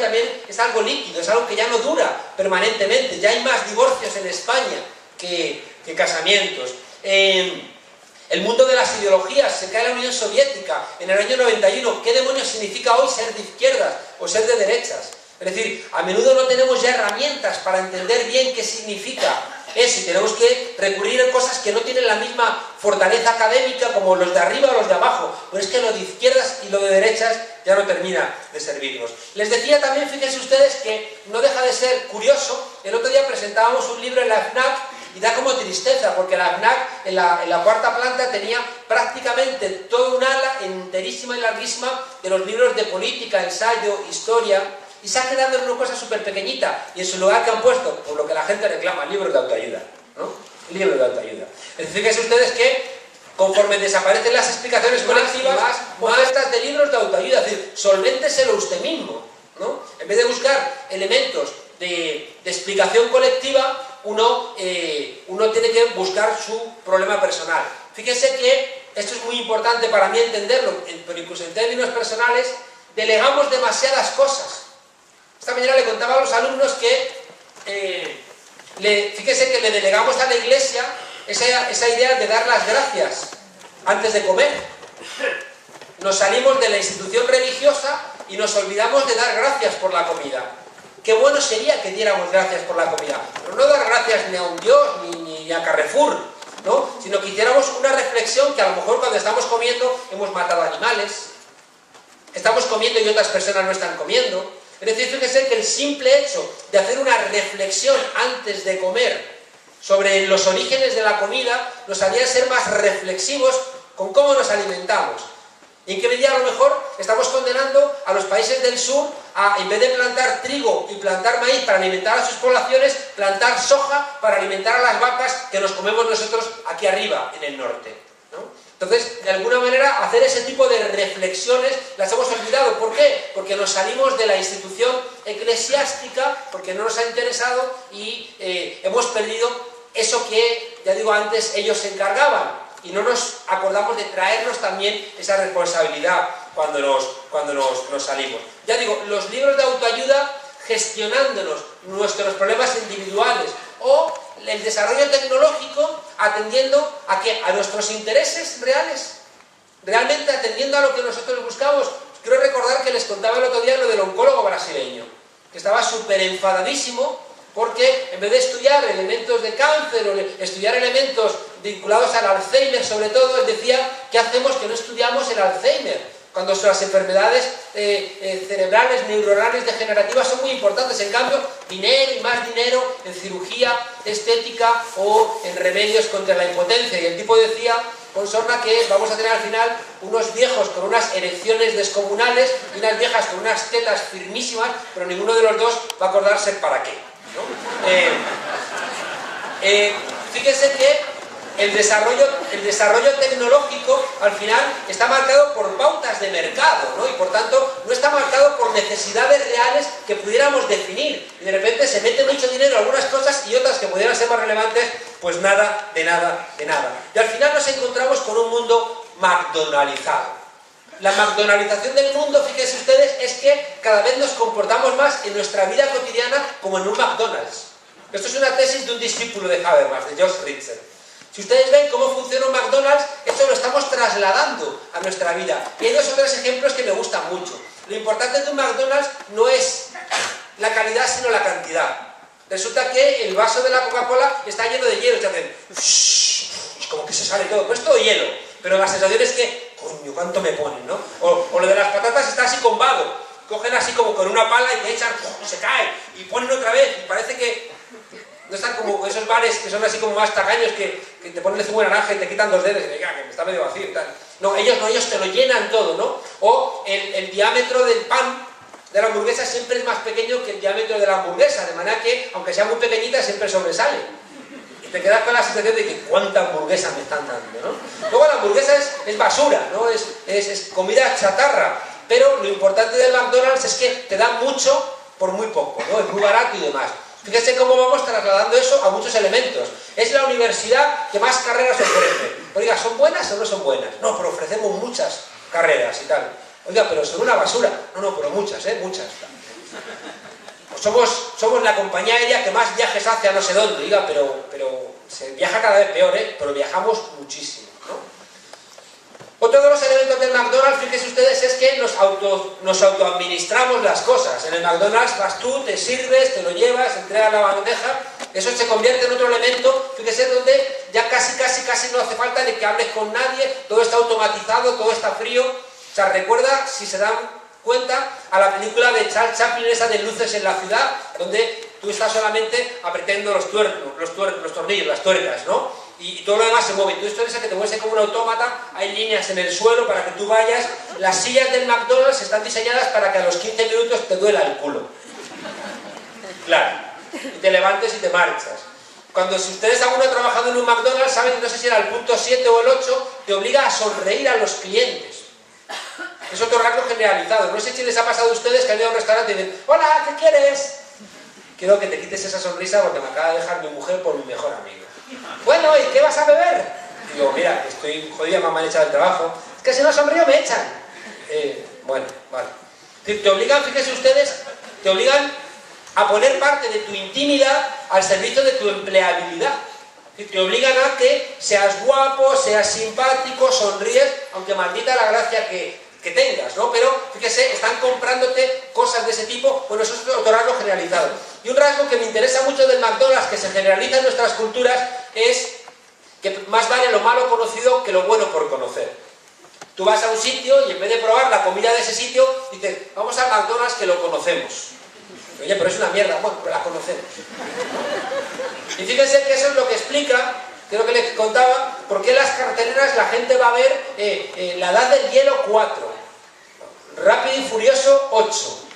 también es algo líquido, es algo que ya no dura permanentemente. Ya hay más divorcios en España que casamientos. El mundo de las ideologías, se cae la Unión Soviética en el año 91. ¿Qué demonios significa hoy ser de izquierdas o ser de derechas? Es decir, a menudo no tenemos ya herramientas para entender bien qué significa eso, y tenemos que recurrir a cosas que no tienen la misma fortaleza académica como los de arriba o los de abajo. Pero es que lo de izquierdas y lo de derechas ya no termina de servirnos. Les decía también, fíjense ustedes, que no deja de ser curioso. El otro día presentábamos un libro en la FNAC y da como tristeza, porque la FNAC en la 4ª planta tenía prácticamente toda un ala enterísima y larguísima de los libros de política, ensayo, historia, y se ha quedado en una cosa súper pequeñita, y en su lugar que han puesto, por lo que la gente reclama, libros de autoayuda, ¿no? Libros de autoayuda. Es decir, fíjense ustedes que conforme desaparecen las explicaciones colectivas, más estas de libros de autoayuda, es decir, solvénteselo usted mismo, ¿no? En vez de buscar elementos de explicación colectiva, uno tiene que buscar su problema personal. Fíjense que esto es muy importante para mí entenderlo, pero incluso en términos personales, delegamos demasiadas cosas. Esta mañana le contaba a los alumnos que, fíjense que le delegamos a la Iglesia esa idea de dar las gracias antes de comer. Nos salimos de la institución religiosa y nos olvidamos de dar gracias por la comida. Qué bueno sería que diéramos gracias por la comida, pero no dar gracias ni a un Dios ni a Carrefour, ¿no? Sino que hiciéramos una reflexión que a lo mejor cuando estamos comiendo hemos matado animales, estamos comiendo y otras personas no están comiendo. Es decir, fíjense que el simple hecho de hacer una reflexión antes de comer sobre los orígenes de la comida nos haría ser más reflexivos con cómo nos alimentamos. Y en qué medida a lo mejor estamos condenando a los países del sur a, en vez de plantar trigo y plantar maíz para alimentar a sus poblaciones, plantar soja para alimentar a las vacas que nos comemos nosotros aquí arriba, en el norte, ¿no? Entonces, de alguna manera, hacer ese tipo de reflexiones las hemos olvidado. ¿Por qué? Porque nos salimos de la institución eclesiástica, porque no nos ha interesado y hemos perdido eso que, ya digo antes, ellos se encargaban. Y no nos acordamos de traernos también esa responsabilidad cuando nos salimos. Ya digo, los libros de autoayuda gestionándonos nuestros problemas individuales, o el desarrollo tecnológico atendiendo a ¿qué? A nuestros intereses reales, realmente atendiendo a lo que nosotros buscamos. Quiero recordar que les contaba el otro día lo del oncólogo brasileño, que estaba súper enfadadísimo porque en vez de estudiar elementos de cáncer o estudiar elementos vinculados al Alzheimer sobre todo, él decía, ¿qué hacemos que no estudiamos el Alzheimer? Cuando las enfermedades cerebrales, neuronales, degenerativas son muy importantes. En cambio, dinero y más dinero en cirugía estética o en remedios contra la impotencia. Y el tipo decía, con sorna, que vamos a tener al final unos viejos con unas erecciones descomunales y unas viejas con unas tetas firmísimas, pero ninguno de los dos va a acordarse para qué, ¿no? Fíjense que el desarrollo tecnológico al final está marcado por pautas de mercado, ¿no? Y por tanto no está marcado por necesidades reales que pudiéramos definir. Y de repente se mete mucho dinero en algunas cosas y otras que pudieran ser más relevantes, pues nada, de nada, de nada. Y al final nos encontramos con un mundo McDonaldizado. La McDonaldización del mundo, fíjense ustedes, es que cada vez nos comportamos más en nuestra vida cotidiana como en un McDonald's. Esto es una tesis de un discípulo de Habermas, de Josh Ritzer. Si ustedes ven cómo funciona un McDonald's, esto lo estamos trasladando a nuestra vida. Y hay 2 o 3 ejemplos que me gustan mucho. Lo importante de un McDonald's no es la calidad, sino la cantidad. Resulta que el vaso de la Coca-Cola está lleno de hielo, y hacen como que se sale todo, pues es todo hielo, pero la sensación es que, coño, cuánto me ponen, ¿no? O lo de las patatas está así con vado, cogen así como con una pala y te echan, y se cae, y ponen otra vez, y parece que no están como esos bares que son así como más tacaños que te ponen el zumo de naranja y te quitan 2 dedos, y venga, que está medio vacío y tal. No, ellos te lo llenan todo, ¿no? O el diámetro del pan de la hamburguesa siempre es más pequeño que el diámetro de la hamburguesa, de manera que, aunque sea muy pequeñita, siempre sobresale. Y te quedas con la sensación de que cuánta hamburguesa me están dando, ¿no? Luego la hamburguesa es basura, ¿no? Es comida chatarra. Pero lo importante del McDonald's es que te dan mucho por muy poco, ¿no? Es muy barato y demás. Fíjense cómo vamos trasladando eso a muchos elementos. Es la universidad que más carreras ofrece. Oiga, ¿son buenas o no son buenas? No, pero ofrecemos muchas carreras y tal. Oiga, pero son una basura. No, pero muchas, muchas. Pues somos la compañía aérea que más viajes hace a no sé dónde. Oiga, pero se viaja cada vez peor, pero viajamos muchísimo, ¿no? Otro de los elementos del McDonald's, fíjense ustedes, es que nos autoadministramos las cosas. En el McDonald's vas tú, te sirves, te lo llevas, entregas la bandeja. Eso se convierte en otro elemento, fíjense, donde ya casi no hace falta ni que hables con nadie, todo está automatizado, todo está frío. O sea, recuerda, si se dan cuenta, a la película de Charles Chaplin, esa de Luces en la ciudad, donde tú estás solamente apretando los tornillos, las tuercas, ¿no? Y todo lo demás se mueve. Tú eres esa que te mueves como un autómata, hay líneas en el suelo para que tú vayas. Las sillas del McDonald's están diseñadas para que a los 15 minutos te duela el culo. Claro. Y te levantes y te marchas. Si ustedes alguno ha trabajado en un McDonald's, saben, no sé si era el punto 7 o el 8, te obliga a sonreír a los clientes. Es otro rasgo generalizado. No sé si les ha pasado a ustedes que han ido a un restaurante y dicen, hola, ¿qué quieres? Quiero que te quites esa sonrisa porque me acaba de dejar mi mujer por mi mejor amigo. Bueno, ¿y qué vas a beber? Digo, mira, estoy jodida, mamá me echa del trabajo. Es que si no sonrío me echan. Bueno, vale. Te obligan, fíjense ustedes, te obligan a poner parte de tu intimidad al servicio de tu empleabilidad. Te obligan a que seas guapo, seas simpático, sonríes, aunque maldita la gracia que tengas, ¿no? Pero, fíjese, están comprándote cosas de ese tipo. Bueno, eso es otro rasgo generalizado. Y un rasgo que me interesa mucho del McDonald's, que se generaliza en nuestras culturas, es que más vale lo malo conocido que lo bueno por conocer. Tú vas a un sitio y en vez de probar la comida de ese sitio, dices, vamos al McDonald's que lo conocemos. Oye, pero es una mierda. Bueno, pues la conocemos. Y fíjense que eso es lo que explica, que es lo que les contaba, por qué en las carteleras la gente va a ver La Edad del Hielo 4, Rápido y Furioso 8,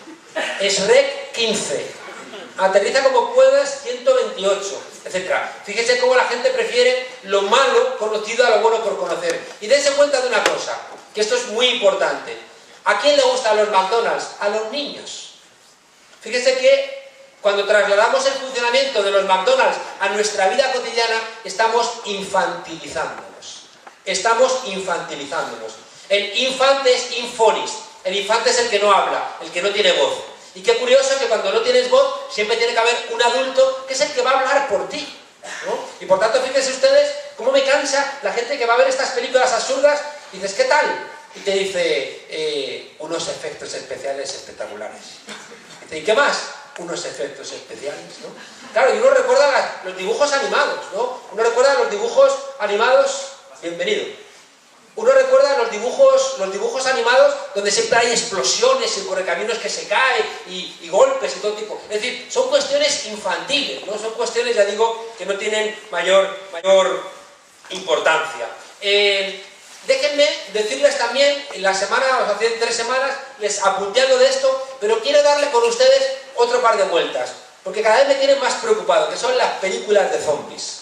Shrek 15, Aterriza como puedas 128, etc. Fíjense cómo la gente prefiere lo malo conocido a lo bueno por conocer. Y dense cuenta de una cosa, que esto es muy importante. ¿A quién le gustan los McDonald's? A los niños. Fíjense que cuando trasladamos el funcionamiento de los McDonald's a nuestra vida cotidiana, estamos infantilizándonos. Estamos infantilizándonos. El infante es infonis. El infante es el que no habla, el que no tiene voz. Y qué curioso que cuando no tienes voz, siempre tiene que haber un adulto que es el que va a hablar por ti, ¿no? Y por tanto, fíjense ustedes cómo me cansa la gente que va a ver estas películas absurdas y dices, ¿qué tal? Y te dice, unos efectos especiales espectaculares. Y dice, ¿y qué más? Unos efectos especiales, ¿no? Claro, y uno recuerda los dibujos animados, ¿no? Uno recuerda los dibujos animados, bienvenido. Uno recuerda los dibujos animados donde siempre hay explosiones y correcaminos que se caen y golpes y todo tipo. Es decir, son cuestiones infantiles, ¿no? Son cuestiones, ya digo, que no tienen mayor importancia. Déjenme decirles también, hace 3 semanas, les apunté algo de esto, pero quiero darle con ustedes otro par de vueltas, porque cada vez me tienen más preocupado, que son las películas de zombies.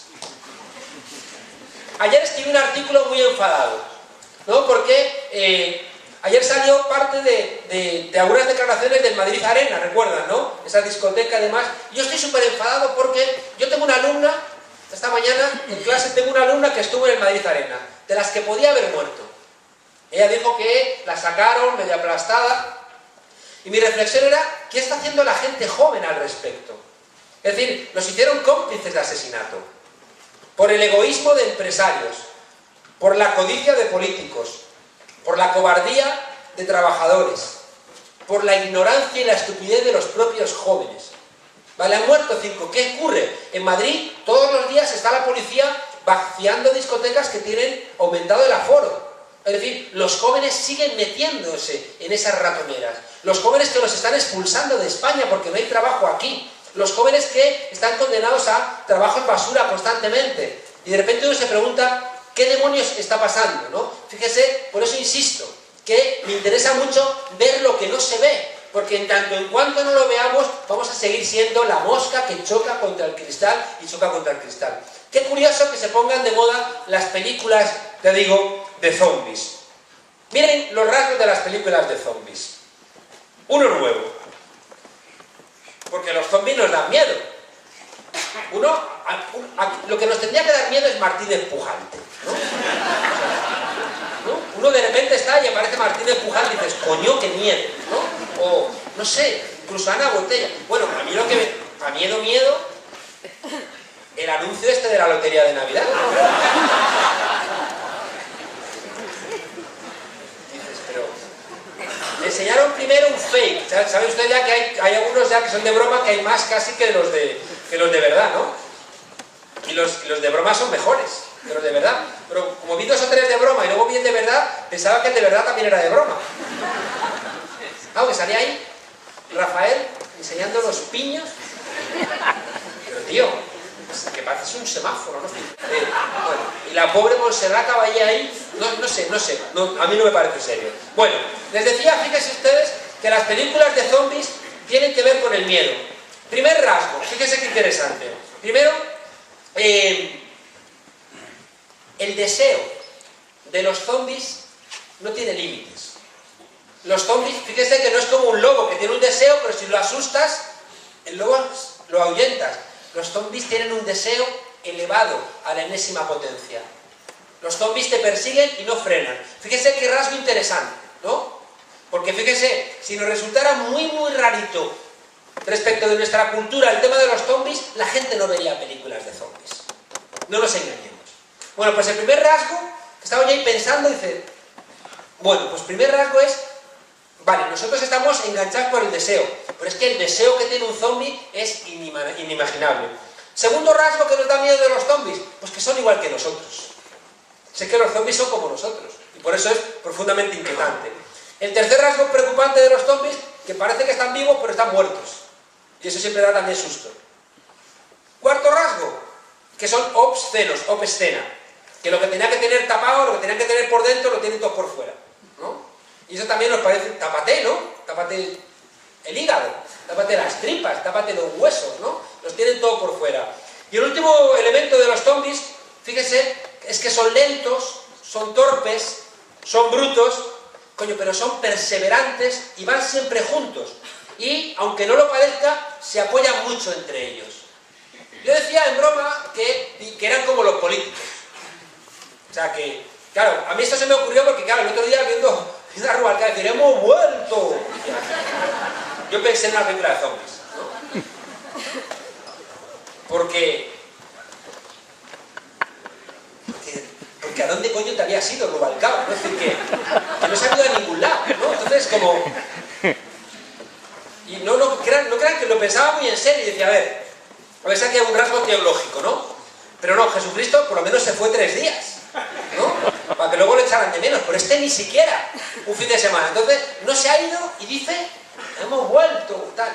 Ayer escribí un artículo muy enfadado, ¿no? Porque ayer salió parte de algunas declaraciones del Madrid Arena, recuerdan, ¿no? Esa discoteca, además. Yo estoy súper enfadado porque yo tengo una alumna, esta mañana en clase tengo una alumna que estuvo en el Madrid Arena, de las que podía haber muerto. Ella dijo que la sacaron medio aplastada. Y mi reflexión era, ¿qué está haciendo la gente joven al respecto? Es decir, nos hicieron cómplices de asesinato. Por el egoísmo de empresarios, por la codicia de políticos, por la cobardía de trabajadores, por la ignorancia y la estupidez de los propios jóvenes. Vale, han muerto 5. ¿Qué ocurre? En Madrid todos los días está la policía vaciando discotecas que tienen aumentado el aforo. Es decir, los jóvenes siguen metiéndose en esas ratoneras. Los jóvenes que los están expulsando de España porque no hay trabajo aquí. Los jóvenes que están condenados a trabajo en basura constantemente. Y de repente uno se pregunta, ¿qué demonios está pasando? ¿No? Fíjese, por eso insisto, que me interesa mucho ver lo que no se ve. Porque en tanto en cuanto no lo veamos, vamos a seguir siendo la mosca que choca contra el cristal y choca contra el cristal. Qué curioso que se pongan de moda las películas, te digo, de zombies. Miren los rasgos de las películas de zombies. Uno nuevo. Porque los zombies nos dan miedo. Lo que nos tendría que dar miedo es Martínez Pujante, ¿no? Uno de repente está y aparece Martínez Pujante y dices, coño, qué miedo, ¿no? O, no sé, incluso Ana Botella. Bueno, a mí lo que me... miedo, el anuncio este de la lotería de Navidad. Dices, pero... Le enseñaron primero un fake. ¿Sabe usted ya que hay algunos ya que son de broma, que hay más casi que los de verdad, ¿no? Y los de broma son mejores que los de verdad. Pero como vi 2 o 3 de broma y luego vi el de verdad, pensaba que el de verdad también era de broma. Claro, que salía ahí Rafael enseñando los piños. Pero tío, que parece un semáforo, ¿no? Bueno, y la pobre Montserrat Caballé ahí, no sé, a mí no me parece serio. Bueno, les decía, fíjense ustedes, que las películas de zombies tienen que ver con el miedo. Primer rasgo, fíjense qué interesante. Primero, el deseo de los zombies no tiene límites. Los zombies, fíjense que no es como un lobo que tiene un deseo, pero si lo asustas, el lobo lo ahuyentas. Los zombies tienen un deseo elevado a la enésima potencia. Los zombies te persiguen y no frenan. Fíjense qué rasgo interesante, ¿no? Porque fíjense, si nos resultara muy rarito respecto de nuestra cultura el tema de los zombies, la gente no vería películas de zombies. No nos engañemos. Bueno, pues el primer rasgo, que estaba yo ahí pensando, dice... Bueno, pues el primer rasgo es... Vale, nosotros estamos enganchados por el deseo, pero es que el deseo que tiene un zombie es inimaginable. Segundo rasgo que nos da miedo de los zombies, pues que son igual que nosotros. Sé que los zombies son como nosotros, y por eso es profundamente inquietante. El tercer rasgo preocupante de los zombies, que parece que están vivos, pero están muertos. Y eso siempre da también susto. Cuarto rasgo, que son obscenos, obscena. Que lo que tenía que tener tapado, lo que tenía que tener por dentro, lo tienen todo por fuera, ¿no? Y eso también nos parece, tápate, ¿no? Tápate el hígado, tápate las tripas, tápate los huesos, ¿no? Los tienen todo por fuera. Y el último elemento de los zombies, fíjese, es que son lentos, son torpes, son brutos, coño, pero son perseverantes y van siempre juntos. Y, aunque no lo parezca, se apoyan mucho entre ellos. Yo decía en broma que eran como los políticos. O sea que, claro, a mí esto se me ocurrió porque, claro, el otro día viendo a Rubalcaba decir, ¡hemos vuelto! Yo pensé en una película de zombies, ¿no? Porque ¿a dónde coño te habías ido, Rubalcaba? ¿No? Es decir, que no se ha ido a ningún lado, ¿no? Entonces, como... Y no crean que lo pensaba muy en serio y decía, a ver si aquí hay un rasgo teológico, ¿no? Pero no, Jesucristo por lo menos se fue 3 días, ¿no? Para que luego lo echaran de menos, pero este ni siquiera un fin de semana. Entonces, no se ha ido y dice, hemos vuelto, tal.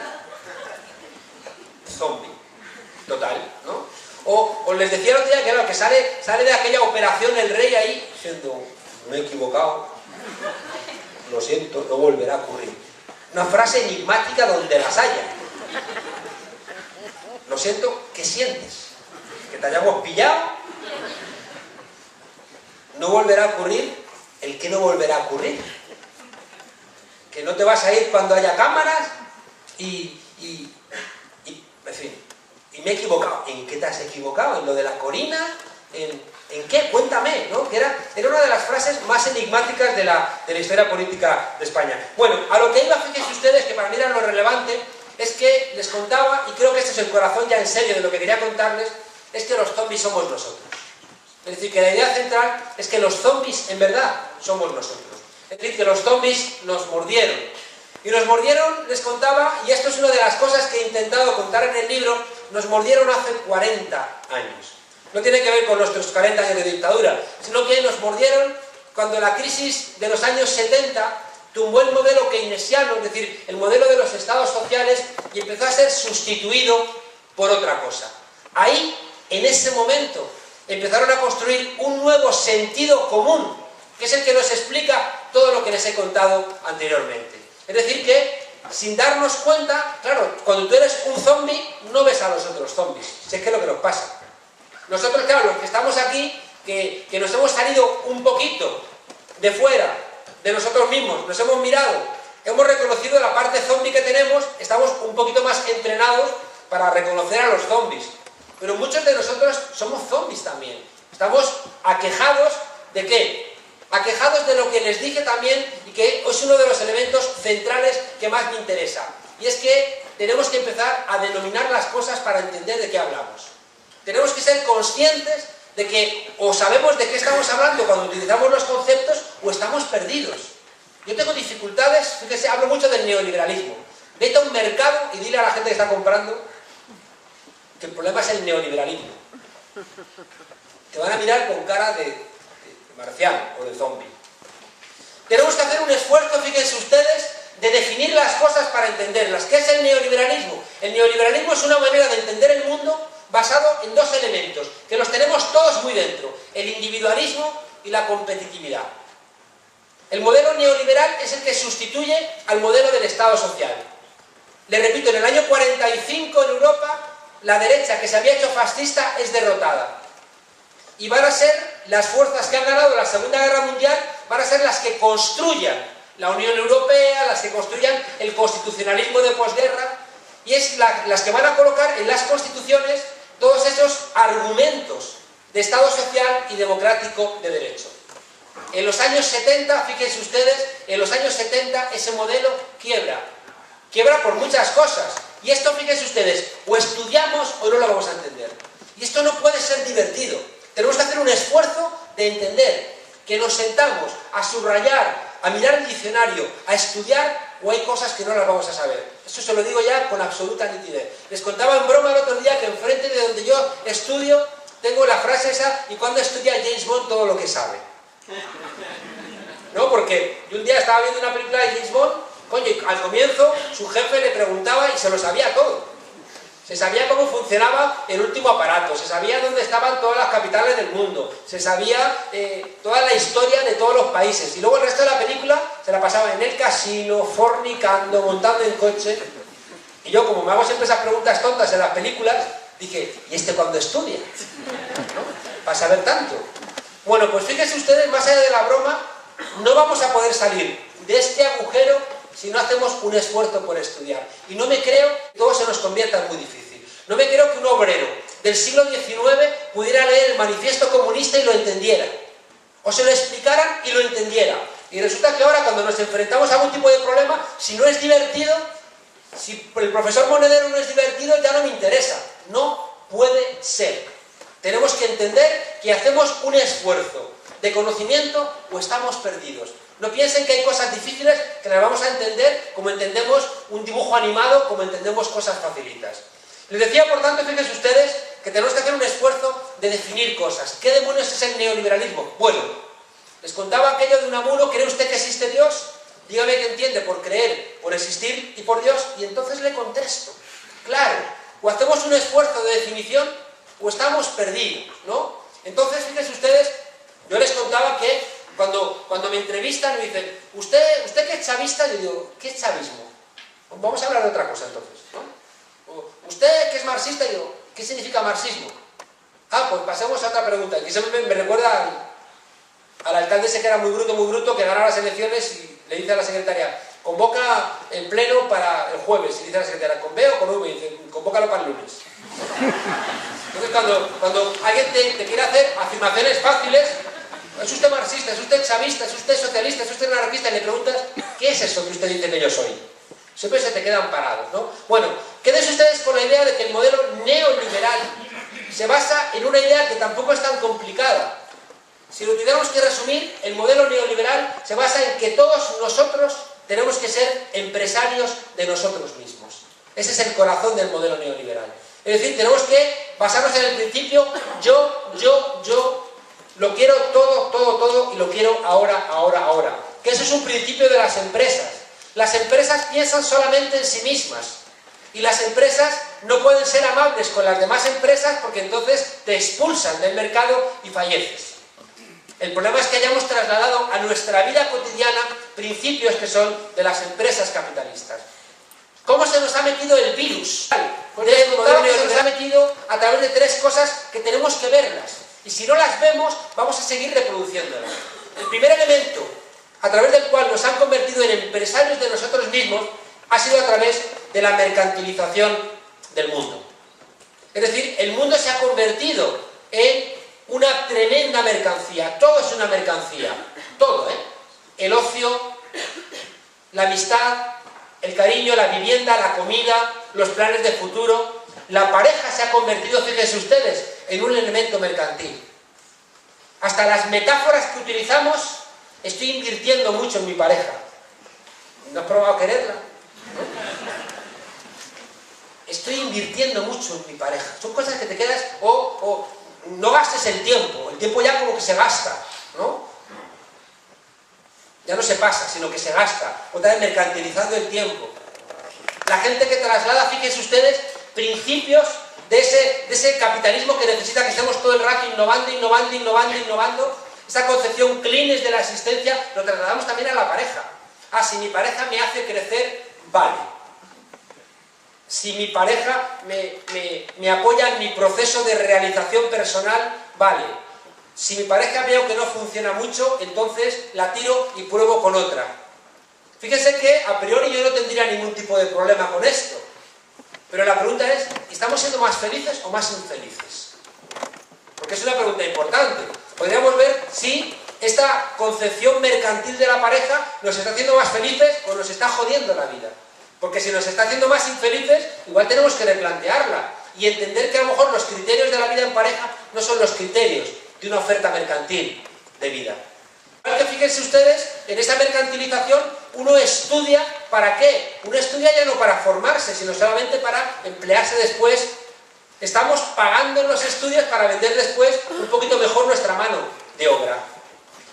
Zombie, total, ¿no? O les decía el otro día que, claro, que sale de aquella operación el rey ahí, diciendo, me he equivocado, lo siento, no volverá a ocurrir. Una frase enigmática donde las haya. Lo siento, ¿qué sientes? ¿Que te hayamos pillado? No volverá a ocurrir. ¿El qué no volverá a ocurrir? Que no te vas a ir cuando haya cámaras en fin, y me he equivocado. ¿En qué te has equivocado? ¿En lo de la Corina? ¿En qué? Cuéntame, ¿no? Que era una de las frases más enigmáticas de la historia política de España. Bueno, a lo que iba, fíjense ustedes, que para mí era lo relevante, es que les contaba, y creo que este es el corazón ya en serio de lo que quería contarles, es que los zombies somos nosotros. Es decir, que la idea central es que los zombies, en verdad, somos nosotros. Es decir, que los zombies nos mordieron. Y nos mordieron, les contaba, y esto es una de las cosas que he intentado contar en el libro, nos mordieron hace 40 años. No tiene que ver con nuestros 40 años de dictadura, sino que nos mordieron cuando la crisis de los años 70 tumbó el modelo keynesiano, es decir, el modelo de los estados sociales, y empezó a ser sustituido por otra cosa. Ahí, en ese momento, empezaron a construir un nuevo sentido común, que es el que nos explica todo lo que les he contado anteriormente. Es decir que, sin darnos cuenta, claro, cuando tú eres un zombie, no ves a los otros zombies. Si es que es lo que nos pasa. Nosotros, claro, los que estamos aquí, que nos hemos salido un poquito de fuera de nosotros mismos, nos hemos mirado, hemos reconocido la parte zombie que tenemos, estamos un poquito más entrenados para reconocer a los zombies. Pero muchos de nosotros somos zombies también. Estamos aquejados ¿de qué? Aquejados de lo que les dije también, y que es uno de los elementos centrales que más me interesa. Y es que tenemos que empezar a denominar las cosas para entender de qué hablamos. Tenemos que ser conscientes de que o sabemos de qué estamos hablando cuando utilizamos los conceptos, o estamos perdidos. Yo tengo dificultades, fíjese, hablo mucho del neoliberalismo. Vete a un mercado y dile a la gente que está comprando que el problema es el neoliberalismo. Te van a mirar con cara de marciano o de zombie. Tenemos que hacer un esfuerzo, fíjense ustedes, de definir las cosas para entenderlas. ¿Qué es el neoliberalismo? El neoliberalismo es una manera de entender el mundo basado en dos elementos, que los tenemos todos muy dentro: el individualismo y la competitividad. El modelo neoliberal es el que sustituye al modelo del Estado social. Le repito, en el año 45 en Europa, la derecha, que se había hecho fascista, es derrotada. Y van a ser las fuerzas que han ganado la Segunda Guerra Mundial, van a ser las que construyan la Unión Europea, las que construyan el constitucionalismo de posguerra, y es las que van a colocar en las constituciones todos esos argumentos de Estado social y democrático de derecho. En los años 70, fíjense ustedes, en los años 70 ese modelo quiebra. Quiebra por muchas cosas. Y esto, fíjense ustedes, o estudiamos o no lo vamos a entender. Y esto no puede ser divertido. Tenemos que hacer un esfuerzo de entender que nos sentamos a subrayar, a mirar el diccionario, a estudiar, o hay cosas que no las vamos a saber. Eso se lo digo ya con absoluta nitidez. Les contaba en broma el otro día que enfrente de donde yo estudio tengo la frase esa: y cuando estudia James Bond todo lo que sabe. ¿No? Porque yo un día estaba viendo una película de James Bond, coño, y al comienzo su jefe le preguntaba y se lo sabía todo. Se sabía cómo funcionaba el último aparato, se sabía dónde estaban todas las capitales del mundo, se sabía toda la historia de todos los países. Y luego el resto de la película se la pasaba en el casino, fornicando, montando en coche. Y yo, como me hago siempre esas preguntas tontas en las películas, dije, ¿y este cuándo estudia? ¿No? Para saber tanto. Bueno, pues fíjense ustedes, más allá de la broma, no vamos a poder salir de este agujero si no hacemos un esfuerzo por estudiar. Y no me creo que todo se nos convierta en muy difícil. No me creo que un obrero del siglo XIX pudiera leer el manifiesto comunista y lo entendiera. O se lo explicaran y lo entendiera. Y resulta que ahora, cuando nos enfrentamos a algún tipo de problema, si no es divertido, si el profesor Monedero no es divertido, ya no me interesa. No puede ser. Tenemos que entender que hacemos un esfuerzo de conocimiento o estamos perdidos. No piensen que hay cosas difíciles que las vamos a entender como entendemos un dibujo animado, como entendemos cosas facilitas. Les decía, por tanto, fíjense ustedes, que tenemos que hacer un esfuerzo de definir cosas. ¿Qué demonios es el neoliberalismo? Bueno, les contaba aquello de Unamuno: ¿cree usted que existe Dios? Dígame qué entiende por creer, por existir y por Dios, y entonces le contesto. Claro, o hacemos un esfuerzo de definición o estamos perdidos, ¿no? Entonces, fíjense ustedes, yo les contaba que cuando me entrevistan me dicen, ¿usted qué es chavista? Yo digo, ¿qué es chavismo? Vamos a hablar de otra cosa entonces, ¿no? ¿Usted qué es marxista? Y digo, ¿qué significa marxismo? Ah, pues pasemos a otra pregunta. Y eso me recuerda al alcalde ese que era muy bruto, que ganaba las elecciones y le dice a la secretaria, convoca el pleno para el jueves. Y dice a la secretaria, ¿con B o con V? Y dice, convócalo para el lunes. Entonces cuando alguien te quiere hacer afirmaciones fáciles, ¿es usted marxista, es usted chavista, es usted socialista, es usted anarquista? Y le preguntas, ¿qué es eso que usted dice que yo soy? Siempre se te quedan parados, ¿no? Bueno, quédense ustedes con la idea de que el modelo neoliberal se basa en una idea que tampoco es tan complicada. Si lo tuviéramos que resumir, el modelo neoliberal se basa en que todos nosotros tenemos que ser empresarios de nosotros mismos. Ese es el corazón del modelo neoliberal. Es decir, tenemos que basarnos en el principio yo, lo quiero todo y lo quiero ahora. Que eso es un principio de las empresas. Las empresas piensan solamente en sí mismas. Y las empresas no pueden ser amables con las demás empresas porque entonces te expulsan del mercado y falleces. El problema es que hayamos trasladado a nuestra vida cotidiana principios que son de las empresas capitalistas. ¿Cómo se nos ha metido el virus? Se nos ha metido a través de tres cosas que tenemos que verlas. Y si no las vemos, vamos a seguir reproduciéndolas. El primer elemento a través del cual nos han convertido en empresarios de nosotros mismos ha sido a través de la mercantilización del mundo. Es decir, el mundo se ha convertido en una tremenda mercancía. Todo es una mercancía. Todo, ¿eh? El ocio, la amistad, el cariño, la vivienda, la comida, los planes de futuro. La pareja se ha convertido, fíjense ustedes, en un elemento mercantil. Hasta las metáforas que utilizamos, estoy invirtiendo mucho en mi pareja. ¿No has probado a quererla? ¿No? Estoy invirtiendo mucho en mi pareja. Son cosas que te quedas, o no gastes el tiempo ya como que se gasta, ¿no? Ya no se pasa, sino que se gasta. Otra vez mercantilizando el tiempo. La gente que traslada, fíjense ustedes, principios de ese capitalismo que necesita que estemos todo el rato innovando. Esa concepción clean de la existencia, lo trasladamos también a la pareja. Ah, si mi pareja me hace crecer, vale. Si mi pareja me apoya en mi proceso de realización personal, vale. Si mi pareja veo que no funciona mucho, entonces la tiro y pruebo con otra. Fíjense que a priori yo no tendría ningún tipo de problema con esto. Pero la pregunta es, ¿estamos siendo más felices o más infelices? Porque es una pregunta importante. Podríamos ver si esta concepción mercantil de la pareja nos está haciendo más felices o nos está jodiendo la vida. Porque si nos está haciendo más infelices, igual tenemos que replantearla y entender que a lo mejor los criterios de la vida en pareja no son los criterios de una oferta mercantil de vida. Que fíjense ustedes, en esa mercantilización uno estudia, ¿para qué? Uno estudia ya no para formarse, sino solamente para emplearse después. Estamos pagando en los estudios para vender después un poquito mejor nuestra mano de obra.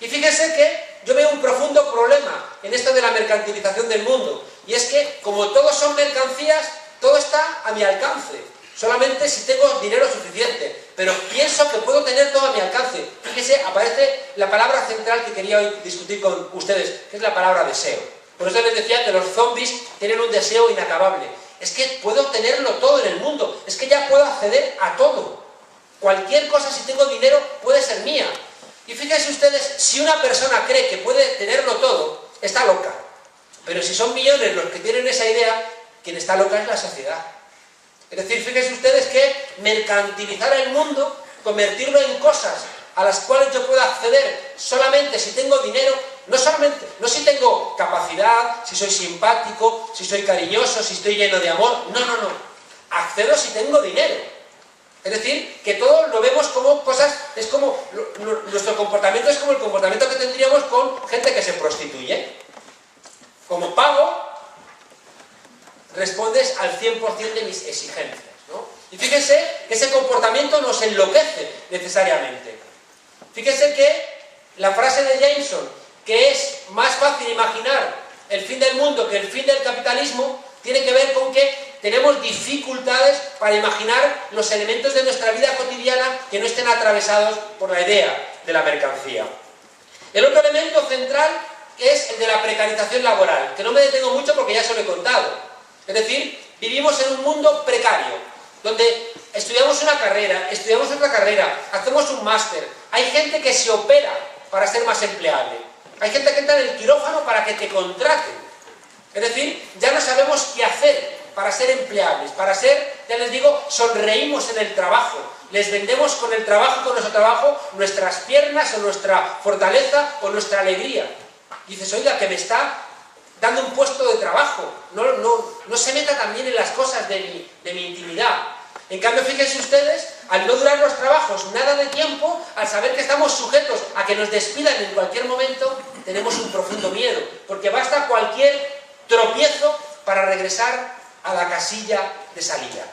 Y fíjense que yo veo un profundo problema en esto de la mercantilización del mundo. Y es que, como todos son mercancías, todo está a mi alcance. Solamente si tengo dinero suficiente. Pero pienso que puedo tener todo a mi alcance. Fíjese, aparece la palabra central que quería hoy discutir con ustedes, que es la palabra deseo. Por eso les decía que los zombies tienen un deseo inacabable. Es que puedo tenerlo todo en el mundo. Es que ya puedo acceder a todo. Cualquier cosa, si tengo dinero, puede ser mía. Y fíjense ustedes, si una persona cree que puede tenerlo todo, está loca. Pero si son millones los que tienen esa idea, quien está loca es la sociedad. Es decir, fíjense ustedes que mercantilizar el mundo, convertirlo en cosas a las cuales yo puedo acceder solamente si tengo dinero, no si tengo capacidad, si soy simpático, si soy cariñoso, si estoy lleno de amor, no. Accedo si tengo dinero. Es decir, que todo lo vemos como cosas, es como, nuestro comportamiento es como el comportamiento que tendríamos con gente que se prostituye. Como pago, respondes al 100% de mis exigencias, ¿no? Y fíjense que ese comportamiento nos enloquece necesariamente. Fíjense que la frase de Jameson, que es más fácil imaginar el fin del mundo que el fin del capitalismo, tiene que ver con que tenemos dificultades para imaginar los elementos de nuestra vida cotidiana que no estén atravesados por la idea de la mercancía. El otro elemento central es el de la precarización laboral, que no me detengo mucho porque ya se lo he contado. Es decir, vivimos en un mundo precario, donde estudiamos una carrera, estudiamos otra carrera, hacemos un máster, hay gente que se opera para ser más empleable, hay gente que entra en el quirófano para que te contraten. Es decir, ya no sabemos qué hacer para ser empleables, para ser, ya les digo, sonreímos en el trabajo, Les vendemos con el trabajo, con nuestro trabajo, nuestras piernas o nuestra fortaleza o nuestra alegría. Y dices, oiga, que me está dando un puesto de trabajo, no se meta también en las cosas de mi intimidad. En cambio, fíjense ustedes, al no durar los trabajos nada de tiempo, al saber que estamos sujetos a que nos despidan en cualquier momento, tenemos un profundo miedo, porque basta cualquier tropiezo para regresar a la casilla de salida.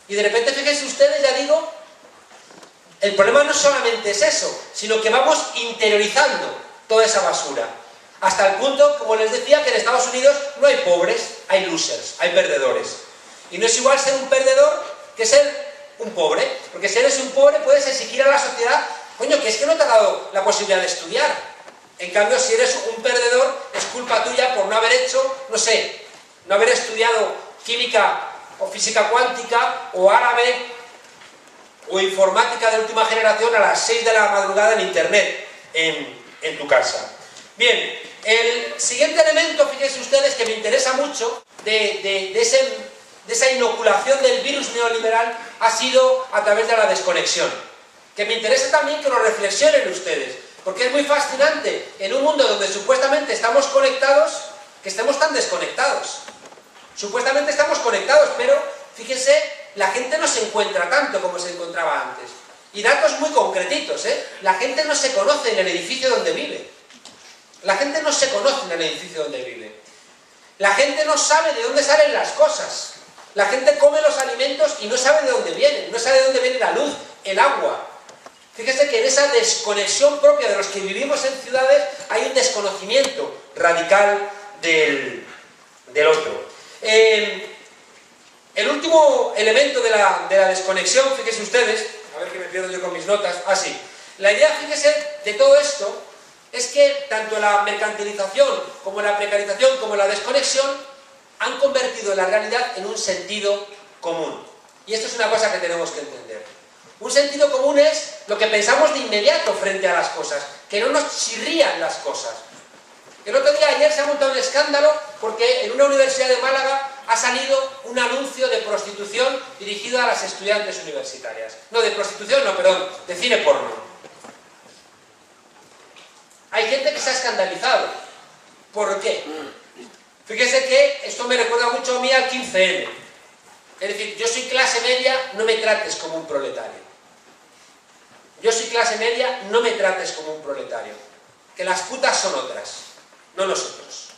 Y de repente, fíjense ustedes, ya digo, el problema no solamente es eso, sino que vamos interiorizando toda esa basura. Hasta el punto, como les decía, que en Estados Unidos no hay pobres, hay losers, hay perdedores. Y no es igual ser un perdedor que ser un pobre, porque si eres un pobre puedes exigir a la sociedad, coño, que es que no te ha dado la posibilidad de estudiar. En cambio, si eres un perdedor, es culpa tuya por no haber hecho, no sé, no haber estudiado química o física cuántica o árabe o informática de última generación a las 6 de la madrugada en internet en tu casa. Bien, el siguiente elemento, fíjense ustedes, que me interesa mucho de esa inoculación del virus neoliberal ha sido a través de la desconexión. Que me interesa también que lo reflexionen ustedes, porque es muy fascinante en un mundo donde supuestamente estamos conectados, que estemos tan desconectados. Supuestamente estamos conectados, pero fíjense, la gente no se encuentra tanto como se encontraba antes. Y datos muy concretitos, la gente no se conoce en el edificio donde vive. La gente no se conoce en el edificio donde vive. La gente no sabe de dónde salen las cosas. La gente come los alimentos y no sabe de dónde vienen. No sabe de dónde viene la luz, el agua. Fíjese que en esa desconexión propia de los que vivimos en ciudades hay un desconocimiento radical del otro. El último elemento de la desconexión, fíjense ustedes, a ver que me pierdo yo con mis notas, sí. La idea, fíjense, de todo esto es que tanto la mercantilización como la precarización como la desconexión han convertido la realidad en un sentido común. Y esto es una cosa que tenemos que entender. Un sentido común es lo que pensamos de inmediato frente a las cosas, que no nos chirrían las cosas. El otro día, ayer, se ha montado un escándalo porque en una universidad de Málaga ha salido un anuncio de prostitución dirigido a las estudiantes universitarias. No, de prostitución, no, perdón, de cine porno. Hay gente que se ha escandalizado. ¿Por qué? Fíjese que esto me recuerda mucho a mí al 15M. Es decir, yo soy clase media, no me trates como un proletario. Yo soy clase media, no me trates como un proletario. Que las putas son otras, no nosotros.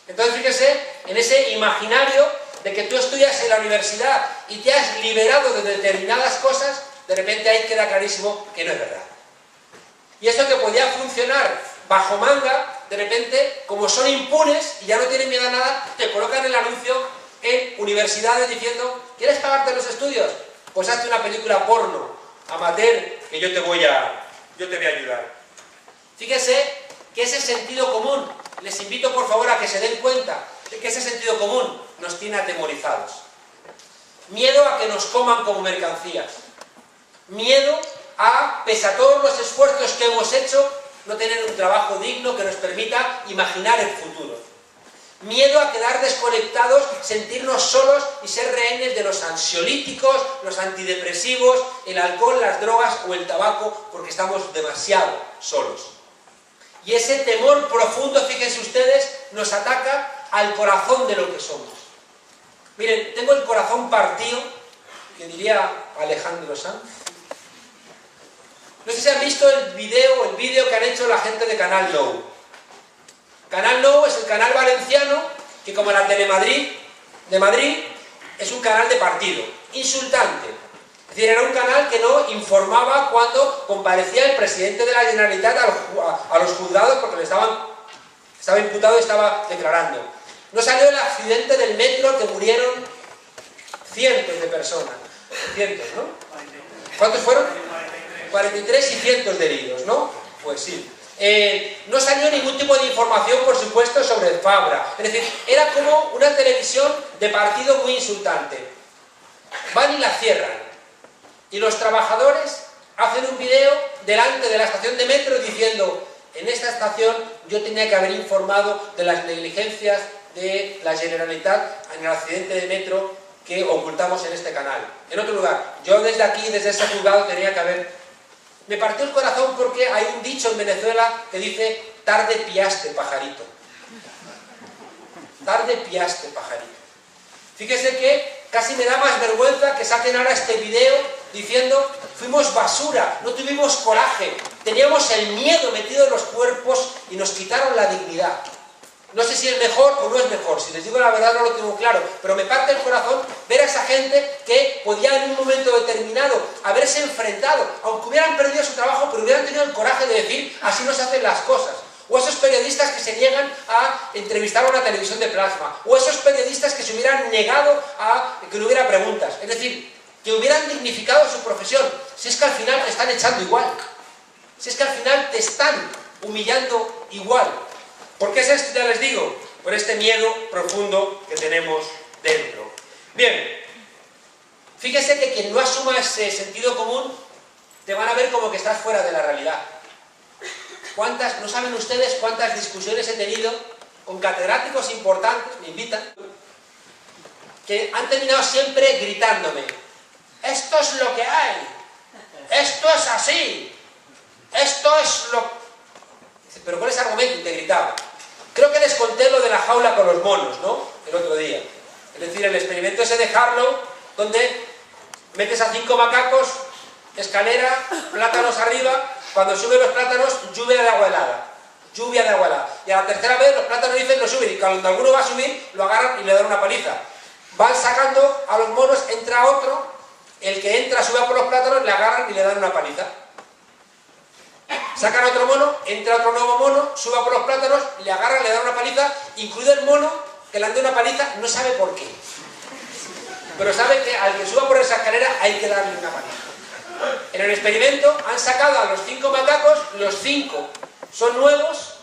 Entonces, fíjese, en ese imaginario de que tú estudias en la universidad y te has liberado de determinadas cosas, de repente ahí queda clarísimo que no es verdad. Y eso que podía funcionar bajo manga, de repente, como son impunes y ya no tienen miedo a nada, te colocan el anuncio en universidades diciendo, ¿quieres pagarte los estudios? Pues hazte una película porno, amateur, que yo te voy a ayudar. Fíjese que ese sentido común, les invito por favor a que se den cuenta de que ese sentido común nos tiene atemorizados. Miedo a que nos coman como mercancías. Miedo a, pese a todos los esfuerzos que hemos hecho, no tener un trabajo digno que nos permita imaginar el futuro. Miedo a quedar desconectados, sentirnos solos y ser rehenes de los ansiolíticos, los antidepresivos, el alcohol, las drogas o el tabaco, porque estamos demasiado solos. Y ese temor profundo, fíjense ustedes, nos ataca al corazón de lo que somos. Miren, tengo el corazón partido, que diría Alejandro Sanz. No sé si han visto el vídeo que han hecho la gente de Canal Nou. Canal Nou es el canal valenciano que, como la Telemadrid de Madrid, es un canal de partido, insultante. Es decir, era un canal que no informaba cuando comparecía el presidente de la Generalitat a los juzgados porque estaba imputado y estaba declarando. No salió el accidente del metro que murieron cientos de personas. Cientos, ¿no? ¿Cuántos fueron? 43 y cientos de heridos, ¿no? Pues sí. No salió ningún tipo de información, por supuesto, sobre Fabra. Es decir, era como una televisión de partido muy insultante. Van y la cierran. Y los trabajadores hacen un video delante de la estación de metro diciendo, en esta estación yo tenía que haber informado de las negligencias de la Generalitat en el accidente de metro que ocultamos en este canal. En otro lugar, yo desde aquí, desde ese juzgado, tenía que haber... Me partió el corazón porque hay un dicho en Venezuela que dice: tarde piaste, pajarito. Tarde piaste, pajarito. Fíjese que casi me da más vergüenza que saquen ahora este video diciendo: fuimos basura, no tuvimos coraje, teníamos el miedo metido en los cuerpos y nos quitaron la dignidad. No sé si es mejor o no es mejor, si les digo la verdad no lo tengo claro, pero me parte el corazón ver a esa gente que podía en un momento determinado haberse enfrentado, aunque hubieran perdido su trabajo, pero hubieran tenido el coraje de decir: así no se hacen las cosas. O esos periodistas que se niegan a entrevistar a una televisión de plasma, o esos periodistas que se hubieran negado a que no hubiera preguntas, es decir, que hubieran dignificado su profesión. Si es que al final te están echando igual, si es que al final te están humillando igual. ¿Por qué es esto? Ya les digo, por este miedo profundo que tenemos dentro. Bien, fíjese que quien no asuma ese sentido común, te van a ver como que estás fuera de la realidad. ¿No saben ustedes cuántas discusiones he tenido con catedráticos importantes, me invitan, que han terminado siempre gritándome: esto es lo que hay, esto es así, esto es lo... Pero con ese argumento te gritaba. Creo que les conté lo de la jaula con los monos, ¿no? El otro día. Es decir, el experimento ese de Harlow, donde metes a 5 macacos, escalera, plátanos arriba, cuando suben los plátanos, lluvia de agua helada. Lluvia de agua helada. Y a la tercera vez los plátanos dicen no suben, y cuando alguno va a subir, lo agarran y le dan una paliza. Van sacando a los monos, entra otro, el que entra sube por los plátanos, le agarran y le dan una paliza. Sacan a otro mono, entra otro nuevo mono, sube por los plátanos, le agarran, le dan una paliza, incluido el mono que le han dado una paliza, no sabe por qué. Pero sabe que al que suba por esa escalera hay que darle una paliza. En el experimento han sacado a los 5 macacos, los 5 son nuevos,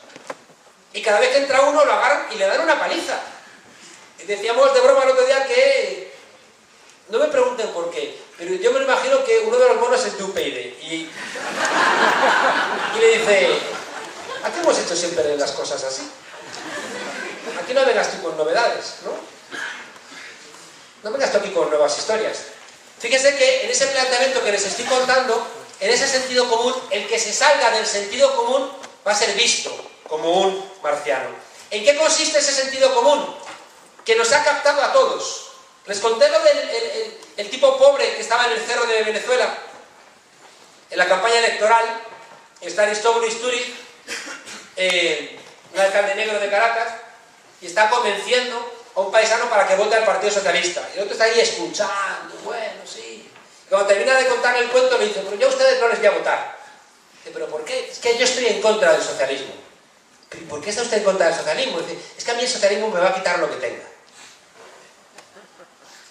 y cada vez que entra uno lo agarran y le dan una paliza. Decíamos de broma el otro día que... No me pregunten por qué, pero yo me lo imagino que uno de los monos es de UPyD y le dice: ¿a qué hemos hecho siempre las cosas así? Aquí no vengas tú con novedades, ¿no? No vengas tú aquí con nuevas historias. Fíjense que en ese planteamiento que les estoy contando, en ese sentido común, el que se salga del sentido común va a ser visto como un marciano. ¿En qué consiste ese sentido común? Que nos ha captado a todos. Les conté lo del tipo pobre que estaba en el cerro de Venezuela, en la campaña electoral. Está Aristóbulo Istúriz, un alcalde negro de Caracas, y está convenciendo a un paisano para que vote al Partido Socialista. Y el otro está ahí escuchando, bueno, sí. Y cuando termina de contar el cuento, le dice: pero yo a ustedes no les voy a votar. Dice: ¿pero por qué? Es que yo estoy en contra del socialismo. ¿Por qué está usted en contra del socialismo? Dice: es que a mí el socialismo me va a quitar lo que tenga.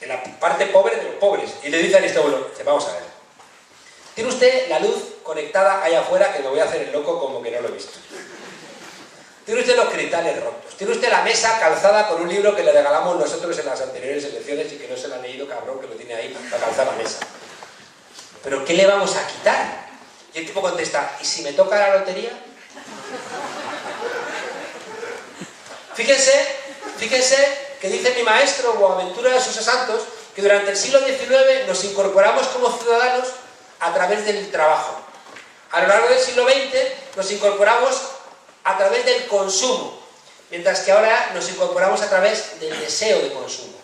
En la parte pobre de los pobres. Y le dice a Aristóbulo: vamos a ver, tiene usted la luz conectada allá afuera, que me voy a hacer el loco como que no lo he visto. Tiene usted los cristales rotos. Tiene usted la mesa calzada con un libro que le regalamos nosotros en las anteriores elecciones y que no se lo ha leído, cabrón, que lo tiene ahí para calzar la mesa. ¿Pero qué le vamos a quitar? Y el tipo contesta: ¿y si me toca la lotería? Fíjense que dice mi maestro Boaventura de Sousa Santos que durante el siglo XIX nos incorporamos como ciudadanos a través del trabajo. A lo largo del siglo XX nos incorporamos a través del consumo, mientras que ahora nos incorporamos a través del deseo de consumo.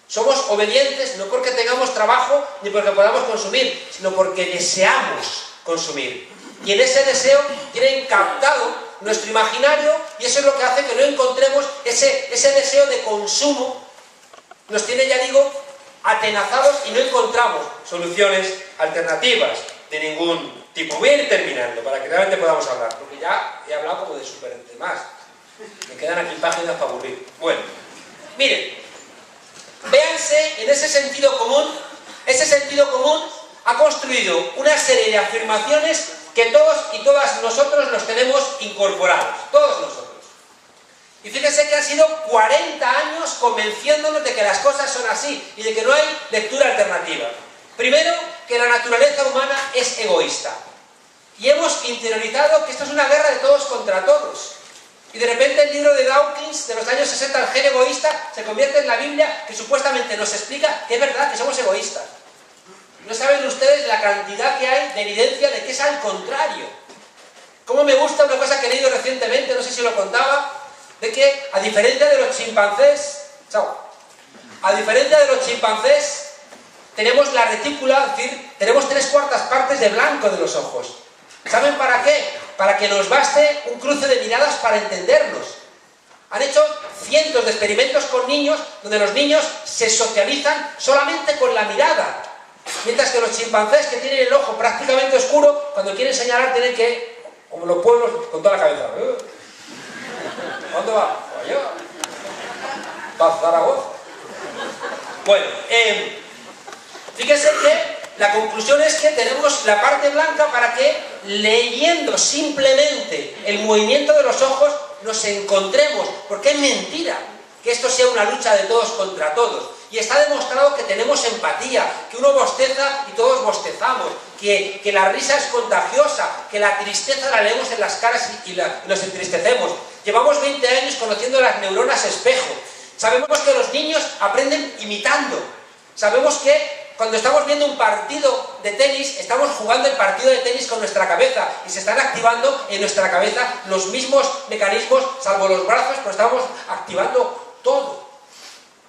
Somos obedientes no porque tengamos trabajo ni porque podamos consumir, sino porque deseamos consumir. Y en ese deseo tienen captado nuestro imaginario, y eso es lo que hace que no encontremos ese deseo de consumo. Nos tiene, ya digo, atenazados y no encontramos soluciones alternativas de ningún tipo. Voy a ir terminando para que realmente podamos hablar, porque ya he hablado como de súper demás. Me quedan aquí páginas para aburrir. Bueno, miren, véanse en ese sentido común. Ese sentido común ha construido una serie de afirmaciones que todos y todas nosotros los tenemos incorporados, todos nosotros. Y fíjense que han sido 40 años convenciéndonos de que las cosas son así y de que no hay lectura alternativa. Primero, que la naturaleza humana es egoísta. Y hemos interiorizado que esto es una guerra de todos contra todos. Y de repente el libro de Dawkins de los años 60, El gen egoísta, se convierte en la Biblia que supuestamente nos explica que es verdad que somos egoístas. No saben ustedes la cantidad que hay de evidencia de que es al contrario. Cómo me gusta una cosa que he leído recientemente, no sé si lo contaba, de que a diferencia de los chimpancés, a diferencia de los chimpancés, tenemos la retícula, es decir, tenemos 3/4 partes de blanco de los ojos. ¿Saben para qué? Para que nos baste un cruce de miradas para entendernos. Han hecho cientos de experimentos con niños donde los niños se socializan solamente con la mirada. Mientras que los chimpancés, que tienen el ojo prácticamente oscuro, cuando quieren señalar tienen que, como los pueblos, con toda la cabeza. ¿A dónde va? Allá. ¿Va a Zaragoza? Bueno, fíjense que la conclusión es que tenemos la parte blanca para que, leyendo simplemente el movimiento de los ojos, nos encontremos, porque es mentira que esto sea una lucha de todos contra todos. Y está demostrado que tenemos empatía, que uno bosteza y todos bostezamos, que la risa es contagiosa, que la tristeza la leemos en las caras y nos entristecemos. Llevamos 20 años conociendo las neuronas espejo. Sabemos que los niños aprenden imitando. Sabemos que cuando estamos viendo un partido de tenis, estamos jugando el partido de tenis con nuestra cabeza y se están activando en nuestra cabeza los mismos mecanismos, salvo los brazos, pero estamos activando todo.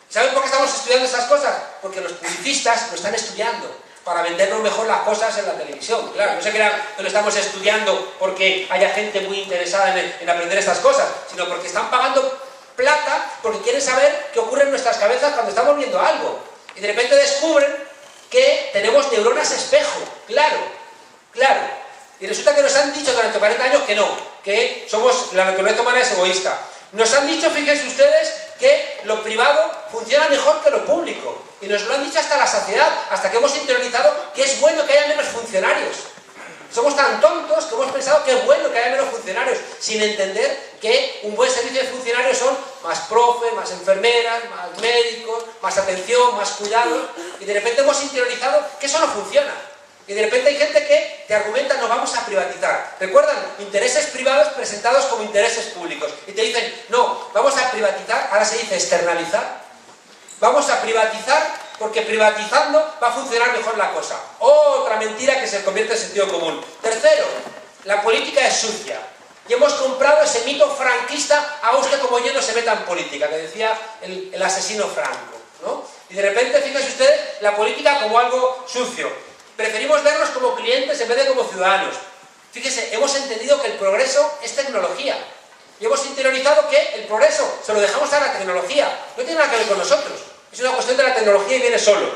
¿Saben por qué estamos estudiando estas cosas? Porque los publicistas lo están estudiando para vendernos mejor las cosas en la televisión. Claro, no se crean que lo estamos estudiando porque haya gente muy interesada en aprender estas cosas, sino porque están pagando plata porque quieren saber qué ocurre en nuestras cabezas cuando estamos viendo algo. Y de repente descubren que tenemos neuronas espejo. Claro. Y resulta que nos han dicho durante 40 años que no, que somos, la naturaleza humana es egoísta. Nos han dicho, fíjense ustedes, que lo privado funciona mejor que lo público. Y nos lo han dicho hasta la saciedad, hasta que hemos interiorizado que es bueno que haya menos funcionarios. Somos tan tontos que hemos pensado que es bueno que haya menos funcionarios, sin entender que un buen servicio de funcionarios son más profes, más enfermeras, más médicos, más atención, más cuidados. Y de repente hemos interiorizado que eso no funciona. Y de repente hay gente que te argumenta, no, vamos a privatizar. ¿Recuerdan? Intereses privados presentados como intereses públicos. Y te dicen, no, vamos a privatizar, ahora se dice externalizar. Vamos a privatizar porque privatizando va a funcionar mejor la cosa. Otra mentira que se convierte en sentido común. Tercero, la política es sucia. Y hemos comprado ese mito franquista, a usted como yo no se meta en política, que decía el asesino Franco, ¿no? Y de repente, fíjense ustedes, la política como algo sucio. Preferimos vernos como clientes en vez de como ciudadanos. Fíjese, hemos entendido que el progreso es tecnología. Y hemos interiorizado que el progreso se lo dejamos a la tecnología. No tiene nada que ver con nosotros. Es una cuestión de la tecnología y viene solo.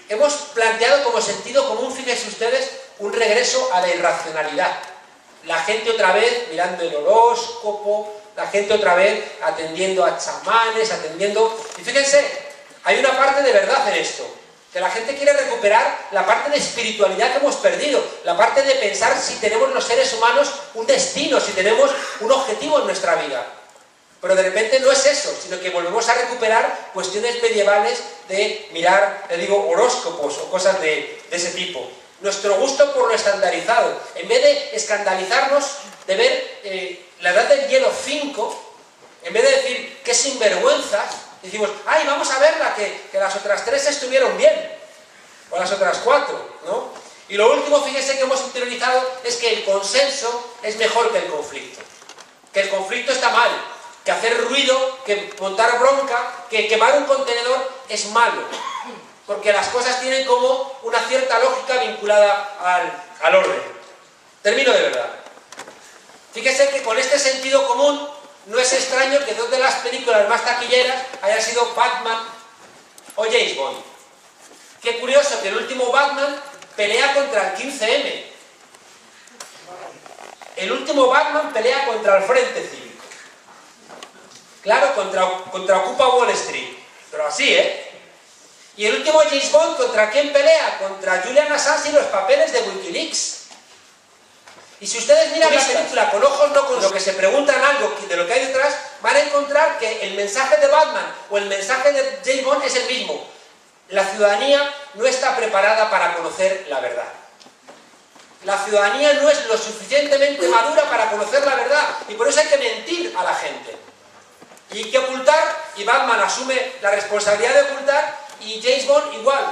Hemos planteado como sentido común, fíjense ustedes, un regreso a la irracionalidad. La gente otra vez mirando el horóscopo, la gente otra vez atendiendo a chamanes, atendiendo... Y fíjense, hay una parte de verdad en esto. Que la gente quiere recuperar la parte de espiritualidad que hemos perdido, la parte de pensar si tenemos los seres humanos un destino, si tenemos un objetivo en nuestra vida. Pero de repente no es eso, sino que volvemos a recuperar cuestiones medievales de mirar, le digo, horóscopos o cosas de ese tipo. Nuestro gusto por lo estandarizado. En vez de escandalizarnos, de ver la edad del hielo 5, en vez de decir qué sinvergüenzas, decimos, ay, vamos a verla, que las otras 3 estuvieron bien, o las otras 4, ¿no? Y lo último, fíjense que hemos interiorizado, es que el consenso es mejor que el conflicto. Que el conflicto está mal, que hacer ruido, que montar bronca, que quemar un contenedor es malo. Porque las cosas tienen como una cierta lógica vinculada al orden. Termino de verdad. Fíjense que con este sentido común, no es extraño que 2 de las películas más taquilleras hayan sido Batman o James Bond. Qué curioso que el último Batman pelea contra el 15M. El último Batman pelea contra el Frente Cívico. Claro, contra Ocupa Wall Street. Pero así, ¿eh? Y el último James Bond, ¿contra quién pelea? Contra Julian Assange y los papeles de Wikileaks. Y si ustedes miran la película con ojos no con lo que se preguntan algo de lo que hay detrás, van a encontrar que el mensaje de Batman o el mensaje de James Bond es el mismo. La ciudadanía no está preparada para conocer la verdad. La ciudadanía no es lo suficientemente madura para conocer la verdad y por eso hay que mentir a la gente. Y hay que ocultar, y Batman asume la responsabilidad de ocultar, y James Bond igual.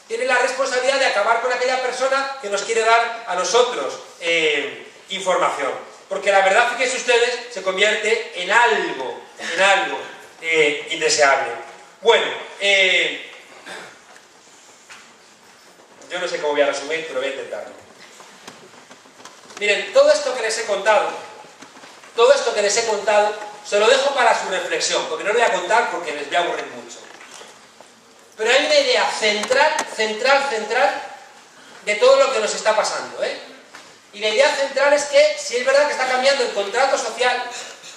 Tiene la responsabilidad de acabar con aquella persona que nos quiere dar a nosotros información. Porque la verdad, fíjense ustedes, se convierte en algo indeseable. Bueno, yo no sé cómo voy a resumir, pero voy a intentarlo. Miren, todo esto que les he contado, se lo dejo para su reflexión, porque no lo voy a contar porque les voy a aburrir mucho. Pero hay una idea central de todo lo que nos está pasando, ¿eh? Y la idea central es que, si es verdad que está cambiando el contrato social,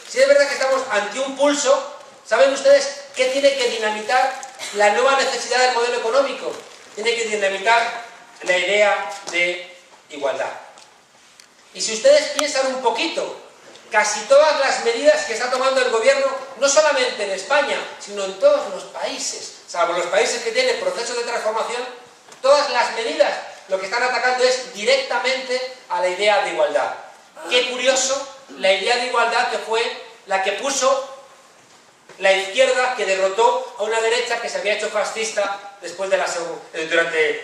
si es verdad que estamos ante un pulso, ¿saben ustedes qué tiene que dinamitar la nueva necesidad del modelo económico? Tiene que dinamitar la idea de igualdad. Y si ustedes piensan un poquito, casi todas las medidas que está tomando el gobierno, no solamente en España, sino en todos los países, salvo los países que tienen procesos de transformación, todas las medidas lo que están atacando es directamente a la idea de igualdad. Qué curioso, la idea de igualdad que fue la que puso la izquierda, que derrotó a una derecha que se había hecho fascista después de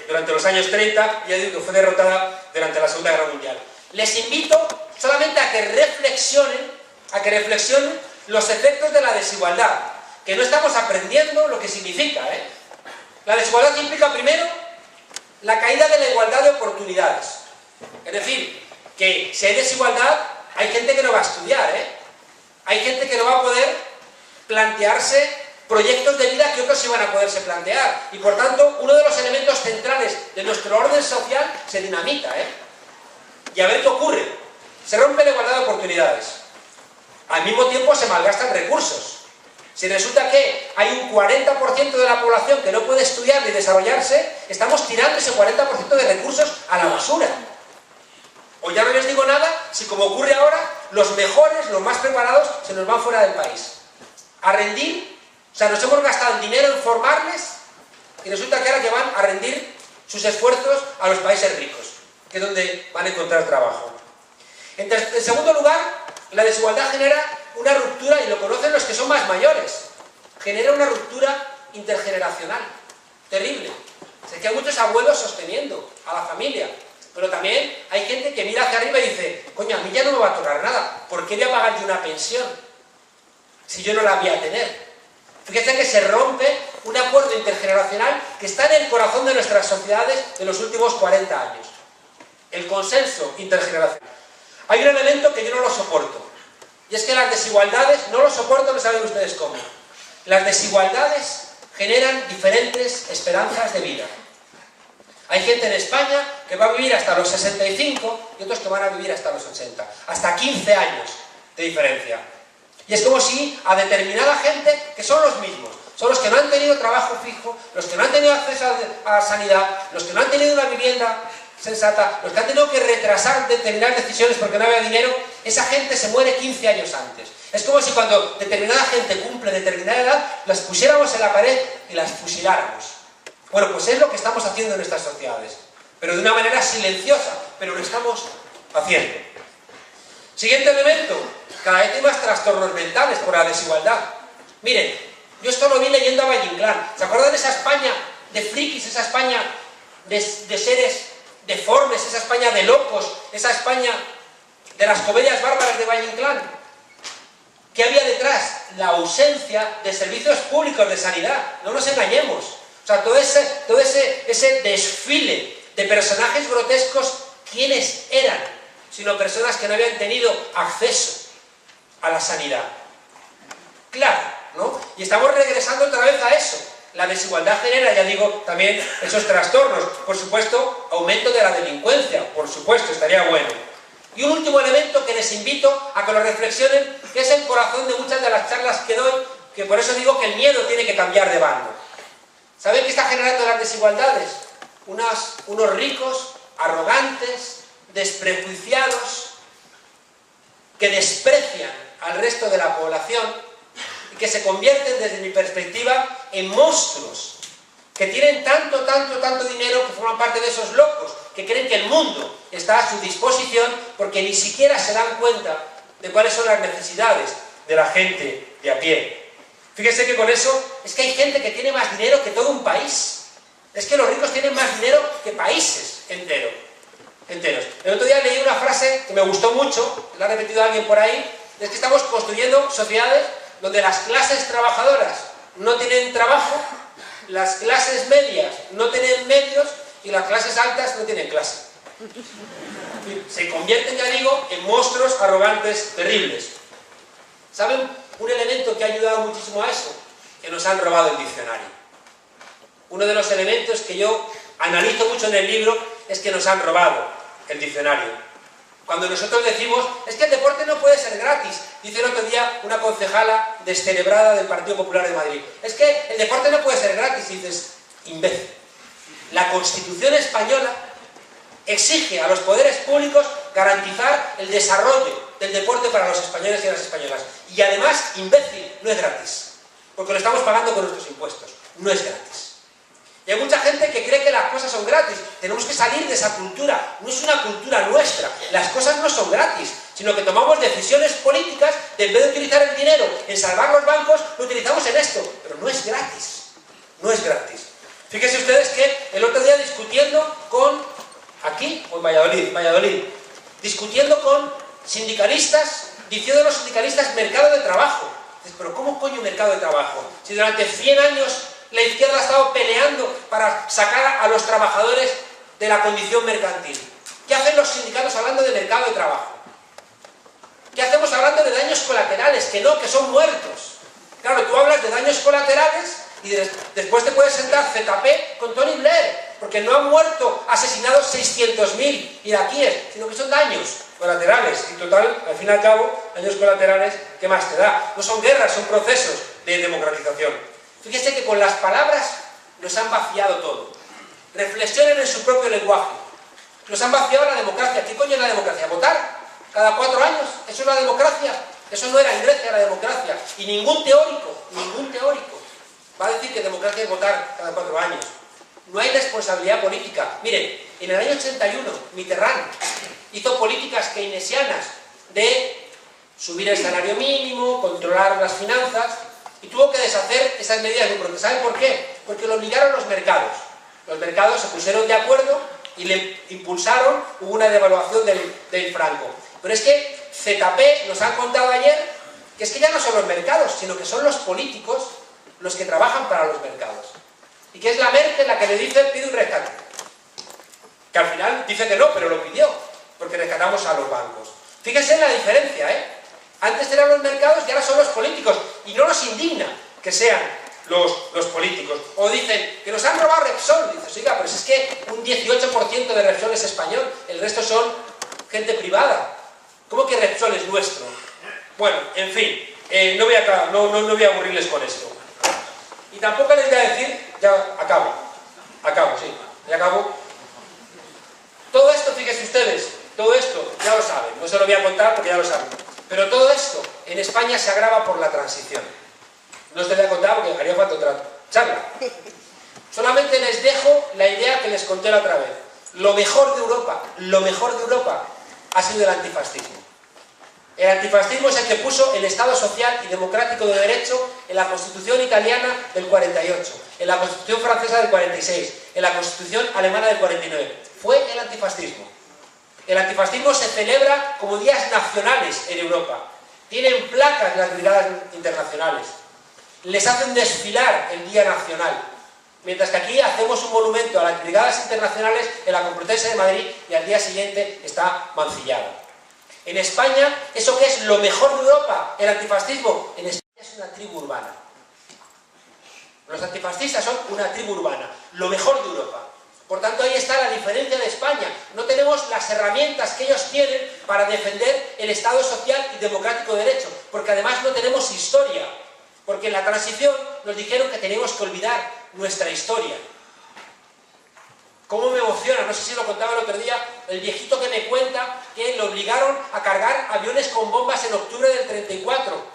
durante los años 30, ya digo que fue derrotada durante la Segunda Guerra Mundial. Les invito solamente a que reflexionen los efectos de la desigualdad, que no estamos aprendiendo lo que significa, ¿eh? La desigualdad implica, primero, la caída de la igualdad de oportunidades. Es decir, que si hay desigualdad, hay gente que no va a estudiar, ¿eh? Hay gente que no va a poder plantearse proyectos de vida que otros sí van a poderse plantear. Y por tanto, uno de los elementos centrales de nuestro orden social se dinamita, ¿eh? Y a ver qué ocurre. Se rompe la igualdad de oportunidades. Al mismo tiempo se malgastan recursos. Si resulta que hay un 40% de la población que no puede estudiar ni desarrollarse, estamos tirando ese 40% de recursos a la basura. O ya no les digo nada, si como ocurre ahora, los mejores, los más preparados, se nos van fuera del país. A rendir, o sea, nos hemos gastado el dinero en formarles y resulta que ahora que van a rendir sus esfuerzos a los países ricos, que es donde van a encontrar trabajo. En segundo lugar, la desigualdad genera una ruptura, y lo conocen los que son más mayores, genera una ruptura intergeneracional, terrible. Sé que hay muchos abuelos sosteniendo a la familia, pero también hay gente que mira hacia arriba y dice, coño, a mí ya no me va a tocar nada, ¿por qué voy a pagar yo una pensión si yo no la voy a tener? Fíjense que se rompe un acuerdo intergeneracional que está en el corazón de nuestras sociedades de los últimos 40 años. El consenso intergeneracional. Hay un elemento que yo no lo soporto, y es que las desigualdades, no lo soporto, no saben ustedes cómo. Las desigualdades generan diferentes esperanzas de vida. Hay gente en España que va a vivir hasta los 65 y otros que van a vivir hasta los 80. Hasta 15 años de diferencia. Y es como si a determinada gente, que son los mismos, son los que no han tenido trabajo fijo, los que no han tenido acceso a sanidad, los que no han tenido una vivienda sensata, los que han tenido que retrasar determinadas decisiones porque no había dinero, esa gente se muere 15 años antes. Es como si cuando determinada gente cumple determinada edad, las pusiéramos en la pared y las fusiláramos. Bueno, pues es lo que estamos haciendo en estas sociedades, pero de una manera silenciosa, pero lo estamos haciendo. Siguiente elemento, cada vez hay más trastornos mentales por la desigualdad. Miren, yo esto lo vi leyendo a Valle Inclán. ¿Se acuerdan de esa España de frikis, esa España de seres deformes, esa España de locos, esa España de las comedias bárbaras de Valle Inclán? ¿Qué había detrás? La ausencia de servicios públicos de sanidad. No nos engañemos. O sea, todo ese desfile de personajes grotescos, ¿quiénes eran? Sino personas que no habían tenido acceso a la sanidad. Claro, ¿no? Y estamos regresando otra vez a eso. La desigualdad genera, ya digo, también esos trastornos. Por supuesto, aumento de la delincuencia, por supuesto, estaría bueno. Y un último elemento que les invito a que lo reflexionen, que es el corazón de muchas de las charlas que doy, que por eso digo que el miedo tiene que cambiar de bando. ¿Saben qué está generando las desigualdades? Unos ricos, arrogantes, desprejuiciados, que desprecian al resto de la población y que se convierten, desde mi perspectiva, en monstruos que tienen tanto dinero, que forman parte de esos locos, que creen que el mundo está a su disposición porque ni siquiera se dan cuenta de cuáles son las necesidades de la gente de a pie. Fíjense que con eso es que hay gente que tiene más dinero que todo un país. Es que los ricos tienen más dinero que países enteros. El otro día leí una frase que me gustó mucho, la ha repetido alguien por ahí, es que estamos construyendo sociedades donde las clases trabajadoras no tienen trabajo, las clases medias no tienen medios y las clases altas no tienen clase. Se convierten, ya digo, en monstruos arrogantes terribles. ¿Saben un elemento que ha ayudado muchísimo a eso? Que nos han robado el diccionario. Uno de los elementos que yo analizo mucho en el libro es que nos han robado el diccionario. Cuando nosotros decimos, es que el deporte no puede ser gratis, dice el otro día una concejala descerebrada del Partido Popular de Madrid, es que el deporte no puede ser gratis, y dices, imbécil. La Constitución española exige a los poderes públicos garantizar el desarrollo del deporte para los españoles y las españolas. Y además, imbécil, no es gratis, porque lo estamos pagando con nuestros impuestos, no es gratis. Y hay mucha gente que cree que las cosas son gratis. Tenemos que salir de esa cultura. No es una cultura nuestra. Las cosas no son gratis, sino que tomamos decisiones políticas de, en vez de utilizar el dinero en salvar los bancos, lo utilizamos en esto. Pero no es gratis. No es gratis. Fíjense ustedes que el otro día discutiendo con, aquí, o en Valladolid, discutiendo con sindicalistas, diciendo a los sindicalistas mercado de trabajo. Dices, pero ¿cómo coño mercado de trabajo? Si durante 100 años la izquierda ha estado peleando para sacar a los trabajadores de la condición mercantil. ¿Qué hacen los sindicatos hablando de mercado de trabajo? ¿Qué hacemos hablando de daños colaterales? Que no, que son muertos. Claro, tú hablas de daños colaterales y después te puedes sentar ZP con Tony Blair, porque no han muerto asesinados 600.000 iraquíes, sino que son daños colaterales. Y total, al fin y al cabo, daños colaterales, ¿qué más te da? No son guerras, son procesos de democratización. Fíjense que con las palabras nos han vaciado todo. Reflexionen en su propio lenguaje. Nos han vaciado la democracia. ¿Qué coño es la democracia? ¿Votar? ¿Cada 4 años? ¿Eso es la democracia? Eso no era en Grecia la democracia. Y ningún teórico va a decir que democracia es votar cada 4 años. No hay responsabilidad política. Miren, en el año 81, Mitterrand hizo políticas keynesianas de subir el salario mínimo, controlar las finanzas, y tuvo que deshacer esas medidas de protesta. ¿Saben por qué? Porque lo obligaron los mercados. Los mercados se pusieron de acuerdo y le impulsaron, hubo una devaluación del franco. Pero es que ZP nos han contado ayer que es que ya no son los mercados, sino que son los políticos los que trabajan para los mercados. Y que es la Merkel la que le dice, pide un rescate. Que al final dice que no, pero lo pidió, porque rescatamos a los bancos. Fíjense en la diferencia, ¿eh? Antes eran los mercados y ahora son los políticos. Y no nos indigna que sean los políticos. O dicen que nos han robado Repsol. Dices, oiga, pero es que un 18% de Repsol es español, el resto son gente privada. ¿Cómo que Repsol es nuestro? Bueno, en fin, no voy a aburrirles con esto. Y tampoco les voy a decir, ya acabo, ya acabo. Todo esto, fíjense ustedes, todo esto ya lo saben, no se lo voy a contar porque ya lo saben. Pero todo esto en España se agrava por la transición. No os lo voy a contar porque haría falta otra charla. Solamente les dejo la idea que les conté la otra vez. Lo mejor de Europa ha sido el antifascismo. El antifascismo es el que puso el Estado social y democrático de derecho en la Constitución italiana del 48, en la Constitución francesa del 46, en la Constitución alemana del 49. Fue el antifascismo. El antifascismo se celebra como días nacionales en Europa. Tienen placas las brigadas internacionales. Les hacen desfilar el Día Nacional. Mientras que aquí hacemos un monumento a las brigadas internacionales en la Complutense de Madrid y al día siguiente está mancillado. En España, ¿eso qué es lo mejor de Europa? El antifascismo. En España es una tribu urbana. Los antifascistas son una tribu urbana. Lo mejor de Europa. Por tanto, ahí está la diferencia de España. No tenemos las herramientas que ellos tienen para defender el Estado social y democrático de derecho. Porque además no tenemos historia. Porque en la transición nos dijeron que teníamos que olvidar nuestra historia. ¿Cómo me emociona? No sé si lo contaba el otro día, el viejito que me cuenta que le obligaron a cargar aviones con bombas en octubre del 34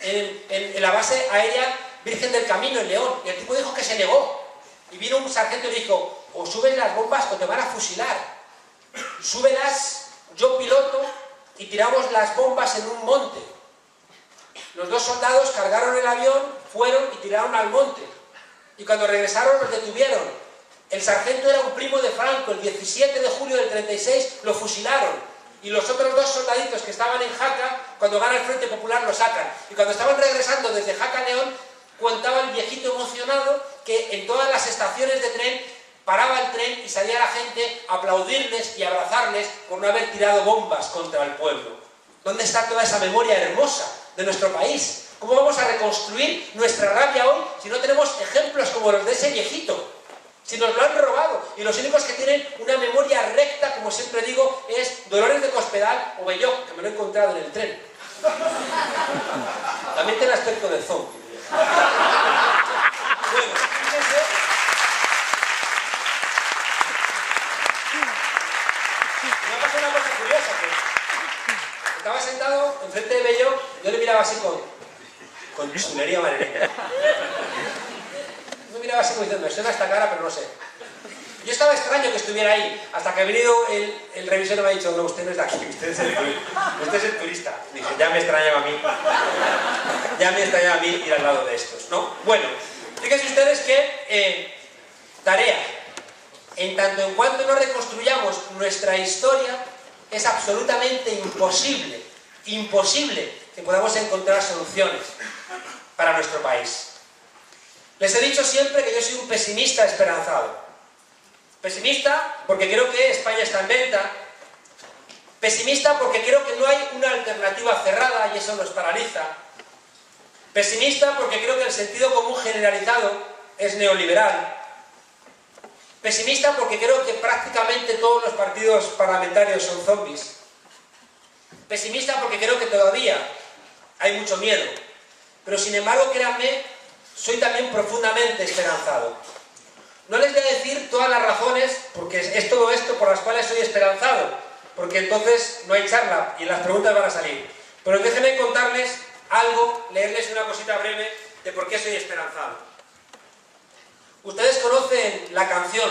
en la base aérea Virgen del Camino, en León. Y el tipo dijo que se negó. Y vino un sargento y dijo, o subes las bombas o te van a fusilar. Súbelas, yo piloto, y tiramos las bombas en un monte. Los dos soldados cargaron el avión, fueron y tiraron al monte. Y cuando regresaron los detuvieron. El sargento era un primo de Franco, el 17 de julio del 36 lo fusilaron. Y los otros dos soldaditos que estaban en Jaca, cuando gana el Frente Popular lo sacan. Y cuando estaban regresando desde Jaca a León, contaba el viejito emocionado que en todas las estaciones de tren paraba el tren y salía la gente a aplaudirles y abrazarles por no haber tirado bombas contra el pueblo. ¿Dónde está toda esa memoria hermosa de nuestro país? ¿Cómo vamos a reconstruir nuestra rabia hoy si no tenemos ejemplos como los de ese viejito? Si nos lo han robado, y los únicos que tienen una memoria recta, como siempre digo, es Dolores de Cospedal o Belloc, que me lo he encontrado en el tren. También tiene aspecto de zombie. Bueno, fíjense. Me ha pasado una cosa curiosa, que estaba sentado enfrente de Belloc, yo le miraba así con chulería madrileña. Me miraba así como diciendo, me suena esta cara, pero no sé. Yo estaba extraño que estuviera ahí, hasta que ha venido el revisor y me ha dicho, no, usted no es de aquí, usted es el turista. Dije, ya me extrañaba a mí. Ya me extrañaba a mí ir al lado de estos, ¿no? Bueno, fíjense ustedes que tarea. En tanto en cuanto no reconstruyamos nuestra historia, es absolutamente imposible que podamos encontrar soluciones para nuestro país. Les he dicho siempre que yo soy un pesimista esperanzado. Pesimista porque creo que España está en venta. Pesimista porque creo que no hay una alternativa cerrada y eso nos paraliza. Pesimista porque creo que el sentido común generalizado es neoliberal. Pesimista porque creo que prácticamente todos los partidos parlamentarios son zombies. Pesimista porque creo que todavía hay mucho miedo. Pero sin embargo, créanme, soy también profundamente esperanzado. No les voy a decir todas las razones, porque es todo esto por las cuales soy esperanzado, porque entonces no hay charla y las preguntas van a salir. Pero déjenme contarles algo, leerles una cosita breve de por qué soy esperanzado. Ustedes conocen la canción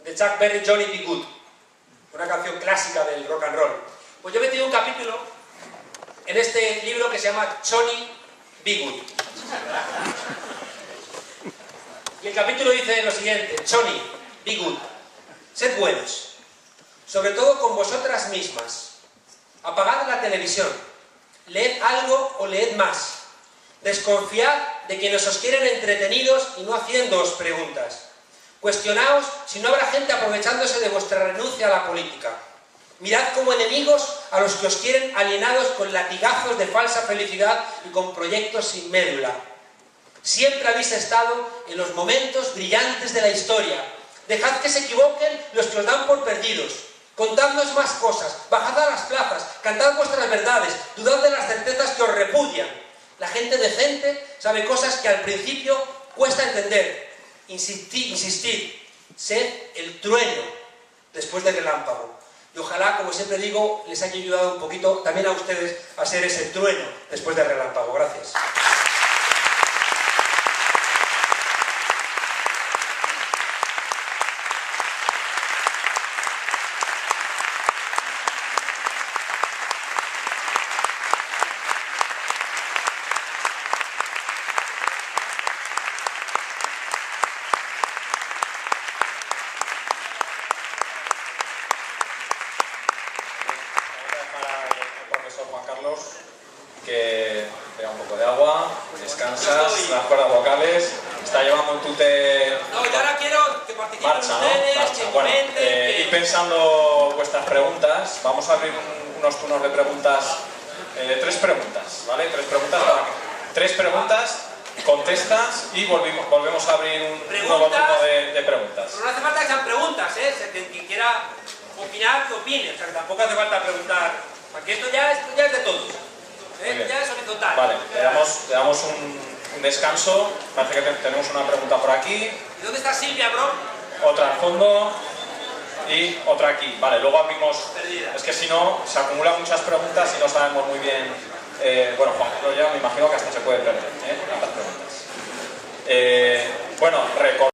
de Chuck Berry, Johnny B. Good, una canción clásica del rock and roll. Pues yo he metido un capítulo en este libro que se llama Johnny B. Good. Y el capítulo dice lo siguiente: Johnny B. Good, sed buenos, sobre todo con vosotras mismas. Apagad la televisión, leed algo o leed más. Desconfiad de quienes os quieren entretenidos y no haciéndoos preguntas. Cuestionaos si no habrá gente aprovechándose de vuestra renuncia a la política. Mirad como enemigos a los que os quieren alienados con latigazos de falsa felicidad y con proyectos sin médula. Siempre habéis estado en los momentos brillantes de la historia. Dejad que se equivoquen los que os dan por perdidos. Contadnos más cosas, bajad a las plazas, cantad vuestras verdades, dudad de las certezas que os repudian. La gente decente sabe cosas que al principio cuesta entender. Insistid, sed el trueno después del relámpago. Y ojalá, como siempre digo, les haya ayudado un poquito también a ustedes a ser ese trueno después del relámpago. Gracias. Que pega un poco de agua, descansas, las cuerdas vocales, está llevando un tute... No, yo ahora quiero que participen ustedes, Marcha. que Bueno, comenten, ir pensando vuestras preguntas. Vamos a abrir unos turnos de preguntas, 3 preguntas, ¿vale? 3 preguntas, contestas y volvemos a abrir un nuevo turno de preguntas. Pero no hace falta que sean preguntas, ¿eh? Quien quiera opinar, que opine. O sea, que tampoco hace falta preguntar. Porque esto ya es de todos. Ya es horizontal. Vale, le damos un descanso. Parece que tenemos una pregunta por aquí. ¿Y dónde está Silvia, bro? Otra al fondo y otra aquí. Vale, luego abrimos... Perdida. Es que si no, se acumulan muchas preguntas y no sabemos muy bien... bueno, Juan Carlos ya me imagino que hasta se puede perder, tantas preguntas. Bueno, recordar